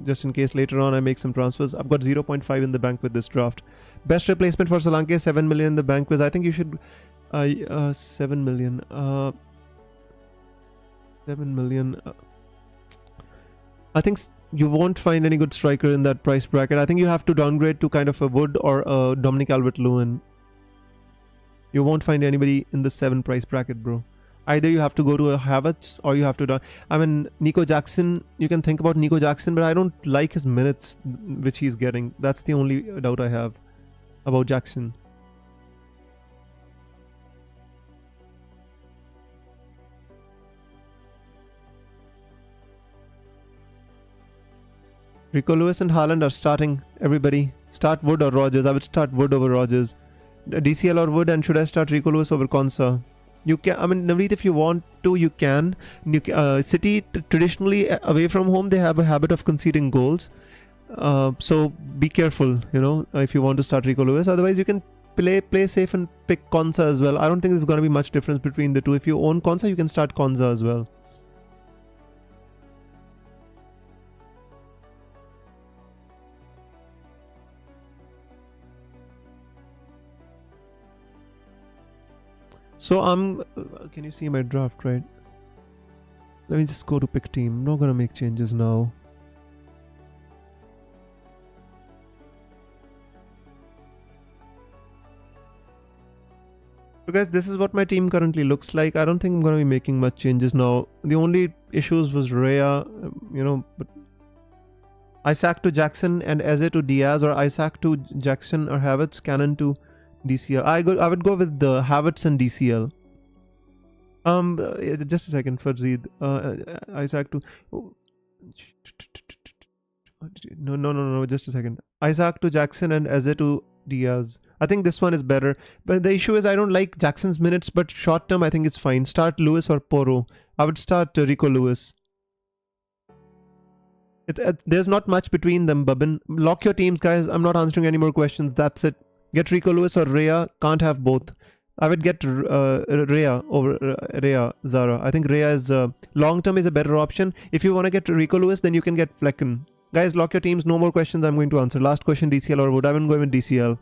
just in case later on I make some transfers. I've got 0.5 in the bank with this draft. Best replacement for Solanke, 7 million in the bank. Because I think you should... 7 million. 7 million. I think you won't find any good striker in that price bracket. I think you have to downgrade to kind of a Wood or a Dominic Calvert-Lewin. You won't find anybody in the 7 price bracket, bro. Either you have to go to a Havertz or you have to... I mean, Nico Jackson, you can think about Nico Jackson, but I don't like his minutes which he's getting. That's the only doubt I have about Jackson. Rico Lewis and Haaland are starting. Everybody, start Wood or Rodgers. I would start Wood over Rodgers. DCL or Wood, and should I start Rico Lewis over Konsa? You can. I mean, Navneet, if you want to, you can. City traditionally away from home, they have a habit of conceding goals. So be careful, if you want to start Rico Lewis. Otherwise, you can play safe and pick Konsa as well. I don't think there's going to be much difference between the two. If you own Konsa, you can start Konsa as well. So can you see my draft, right? Let me just go to pick team. I'm not gonna make changes now. So guys, this is what my team currently looks like. I don't think I'm gonna be making much changes now. The only issues was Raya, but Isaac to Jackson and Eze to Diaz, or Isaac to Jackson or Havertz, Cannon to DCL. I would go with the Havertz and DCL. Just a second, Farzid. Isaac to... No, just a second. Isaac to Jackson and Eze to Diaz. I think this one is better. But the issue is I don't like Jackson's minutes, but short term I think it's fine. Start Lewis or Porro. I would start Rico Lewis. There's not much between them, Babin. Lock your teams, guys. I'm not answering any more questions. That's it. Get Rico Lewis or Raya. Can't have both. I would get Raya over Raya Zara. I think Raya is long term is a better option. If you want to get Rico Lewis, then you can get Flecken. Guys, lock your teams. No more questions I'm going to answer. Last question, DCL or Wood. I wouldn't go with DCL.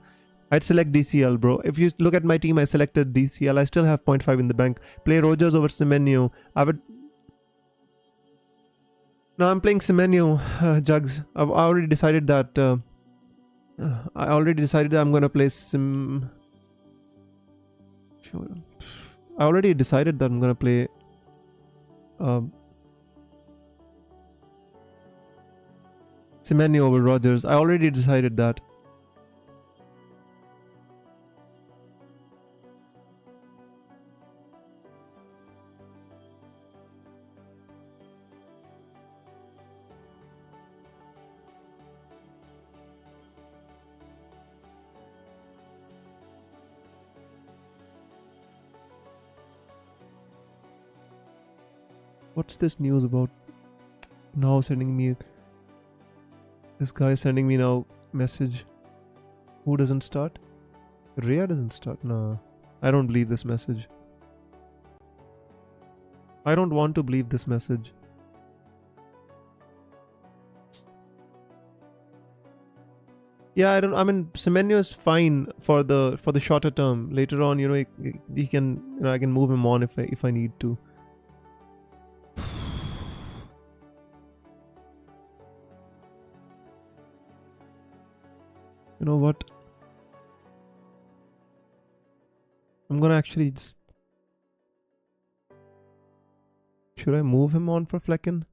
I'd select DCL, bro. If you look at my team, I selected DCL. I still have 0.5 in the bank. Play Rodgers over Semenyo. I would... No, I'm playing Semenyo, Jugs. I've already decided that... I already decided I'm gonna play I already decided that I'm gonna play Semenyo over Rodgers. I already decided that. What's this news about? Now sending me... This guy sending me now message. Who doesn't start? Rhea doesn't start? Nah. I don't believe this message. I don't want to believe this message. Yeah, I mean, Semenyo is fine for the shorter term. Later on, he can, I can move him on if I need to. You know what? I'm gonna actually just... Should I move him on for Flecken?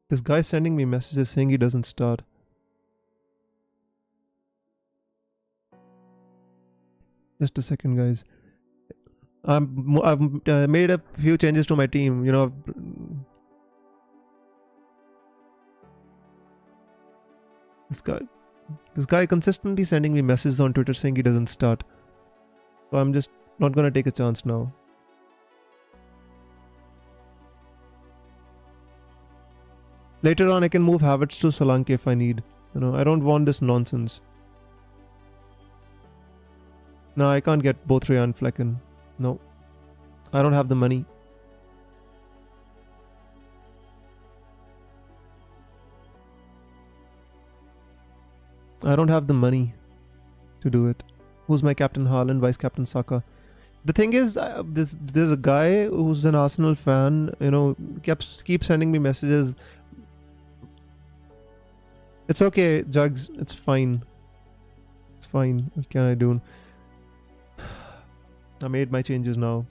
This guy sending me messages saying he doesn't start. Just a second, guys. I've made a few changes to my team. This guy consistently sending me messages on Twitter saying he doesn't start. So I'm just not gonna take a chance now. Later on I can move Havertz to Solanke if I need. I don't want this nonsense. No, I can't get both Rhea and Flecken. No. I don't have the money. I don't have the money to do it. Who's my captain? Haaland, vice captain Saka. The thing is, there's a guy who's an Arsenal fan, keeps sending me messages. It's okay, Jugs. It's fine. It's fine. What can I do? I made my changes now.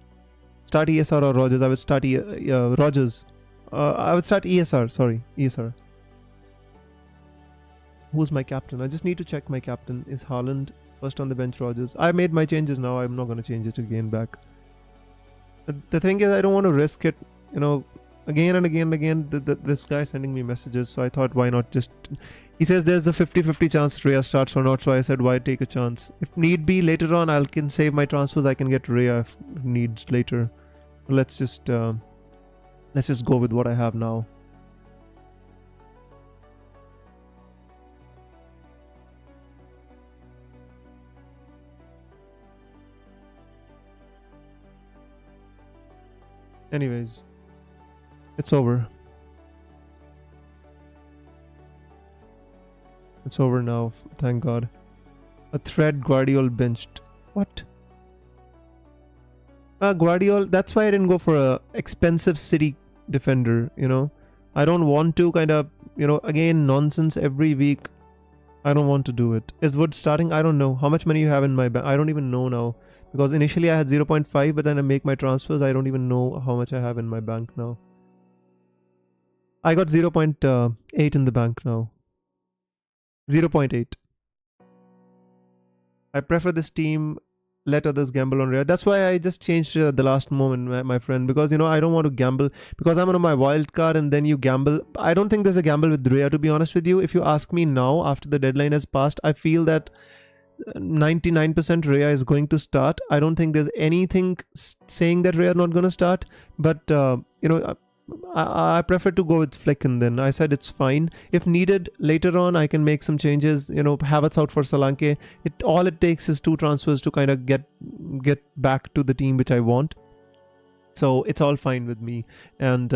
Start ESR or Rogers? I would start Rogers. I would start ESR. Sorry, ESR. Who's my captain? I just need to check my captain. Is Haaland first on the bench? Rogers. I made my changes now. I'm not going to change it again back. The thing is, I don't want to risk it. Again and again and again. This guy sending me messages. So I thought, why not just... He says there's a 50-50 chance Rhea starts or not. So I said, why take a chance? If need be, later on, I can save my transfers. I can get Rhea if needs later. Let's just go with what I have now. Anyways, it's over. It's over now, thank God. A thread Guardiola benched. What? Guardiola, that's why I didn't go for a expensive City defender, I don't want to again, nonsense every week. I don't want to do it. Is Wood starting? I don't know. How much money you have in my bank? I don't even know now. Because initially I had 0.5, but then I make my transfers. I don't even know how much I have in my bank now. I got 0.8 in the bank now. 0.8. I prefer this team. Let others gamble on Rhea. That's why I just changed the last moment, my friend. Because, I don't want to gamble. Because I'm on my wild card and then you gamble. I don't think there's a gamble with Rhea, to be honest with you. If you ask me now, after the deadline has passed, I feel that 99% Rhea is going to start. I don't think there's anything saying that Rhea is not going to start. But, I prefer to go with Flecken then. I said it's fine. If needed, later on, I can make some changes. Havertz out for Solanke. All it takes is 2 transfers to kind of get back to the team which I want. So it's all fine with me. And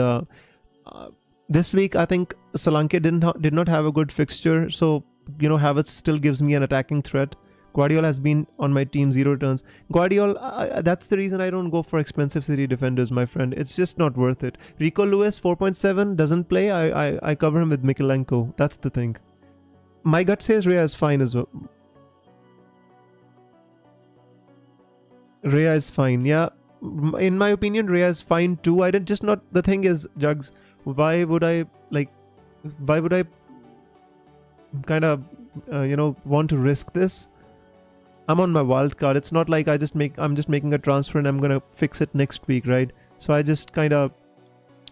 this week, I think Solanke did not have a good fixture. So, Havertz still gives me an attacking threat. Guardiola has been on my team 0 returns. Guardiola, that's the reason I don't go for expensive City defenders, my friend. It's just not worth it. Rico Lewis, 4.7, doesn't play. I cover him with Mikalenko. That's the thing. My gut says Rhea is fine as well. Rhea is fine. Yeah, in my opinion, Rhea is fine too. The thing is, Jugs, why would I kind of, want to risk this? I'm on my wild card. It's not like I'm just making a transfer and I'm gonna fix it next week, right? So I just I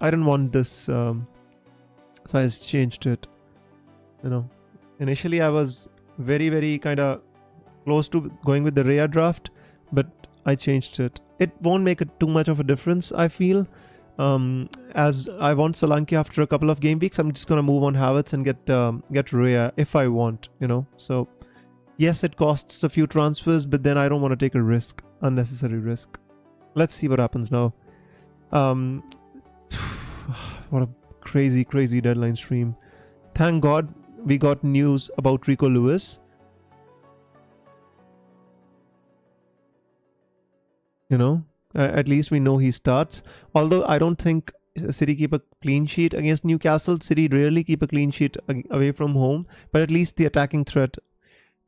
didn't want this, so I just changed it. Initially I was very, very kind of close to going with the Rhea draft, but I changed it. It won't make too much of a difference, I feel. As I want Solanke after a couple of game weeks, I'm just gonna move on Havertz and get Rhea if I want, So yes, it costs a few transfers, but then I don't want to take a risk, unnecessary risk. Let's see what happens now. What a crazy, crazy deadline stream. Thank God we got news about Rico Lewis. At least we know he starts. Although I don't think City keep a clean sheet against Newcastle. City rarely keep a clean sheet away from home, but at least the attacking threat.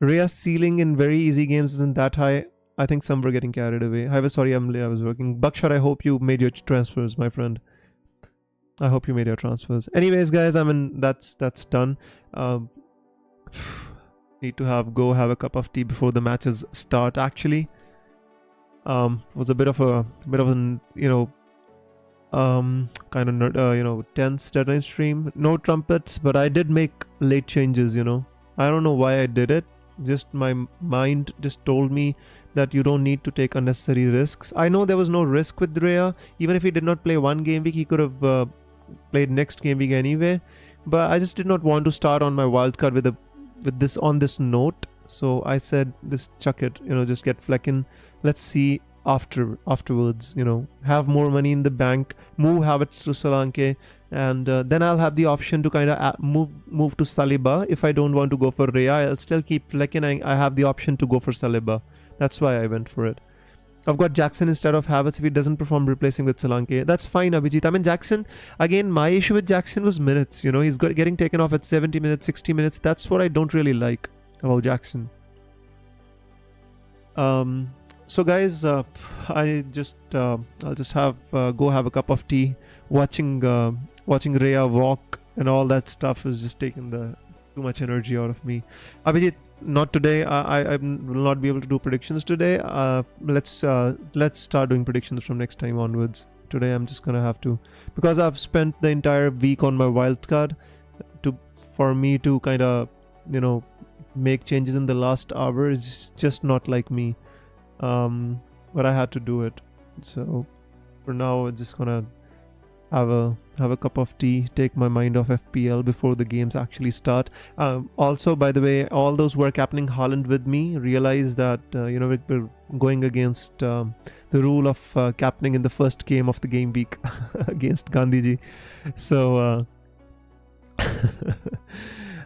Rhea's ceiling in very easy games isn't that high. I think some were getting carried away. I was working. Buckshot, I hope you made your transfers, my friend. I hope you made your transfers. Anyways, guys, that's done. Need to go have a cup of tea before the matches start. Actually, was a bit of an tense deadline stream. No trumpets, but I did make late changes. I don't know why I did it. Just my mind just told me that you don't need to take unnecessary risks. I know there was no risk with Rhea. Even if he did not play one game week, he could have played next game week anyway. But I just did not want to start on my wildcard on this note. So I said, just chuck it. Just get Flecken. Let's see afterwards. Have more money in the bank. Move Havertz to Solanke. And then I'll have the option to kind of move to Saliba. If I don't want to go for Rhea, I'll still keep Flecken. I have the option to go for Saliba. That's why I went for it. I've got Jackson instead of Havertz. If he doesn't perform, replacing with Solanke. That's fine, Abhijit. I mean, Jackson, again, my issue with Jackson was minutes. You know, he's getting taken off at 70 minutes, 60 minutes. That's what I don't really like about Jackson. So guys, I'll just have go have a cup of tea. Watching Rhea walk and all that stuff is just taking too much energy out of me. Abhijit, not today. I will not be able to do predictions today. Let's start doing predictions from next time onwards. Today I'm just gonna have to, because I've spent the entire week on my wildcard. For me to kind of, you know, make changes in the last hour is just not like me. But I had to do it. So for now, I'm just gonna have a cup of tea, take my mind off FPL before the games actually start. Also, by the way, all those who are captaining Haaland with me realize that we're going against the rule of captaining in the first game of the game week against Gandhiji. So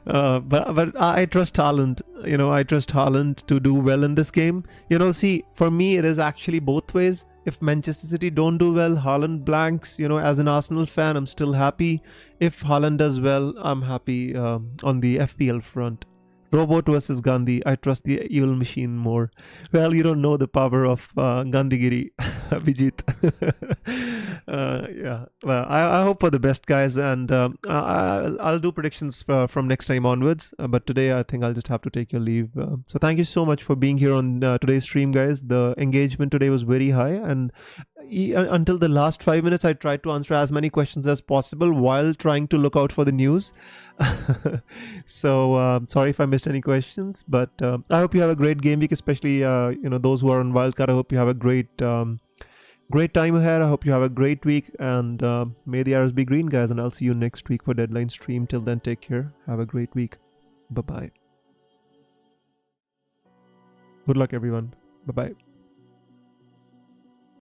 but I trust Haaland. You know, I trust Haaland to do well in this game. You know, see, for me, it is actually both ways. If Manchester City don't do well, Haaland blanks. You know, as an Arsenal fan, I'm still happy. If Haaland does well, I'm happy on the FPL front. Robot versus Gandhi. I trust the evil machine more. Well, you don't know the power of Gandhigiri, Abhijit. Yeah. Well, I hope for the best, guys, and I'll do predictions from next time onwards. But today, I think I'll just have to take your leave. So thank you so much for being here on today's stream, guys. The engagement today was very high, and until the last 5 minutes, I tried to answer as many questions as possible while trying to look out for the news. So sorry if I missed any questions, but I hope you have a great game week, especially those who are on Wildcard. I hope you have a great time ahead. I hope you have a great week, and may the arrows be green, guys, and I'll see you next week for Deadline Stream. Till then, take care. Have a great week. Bye-bye. Good luck, everyone. Bye-bye.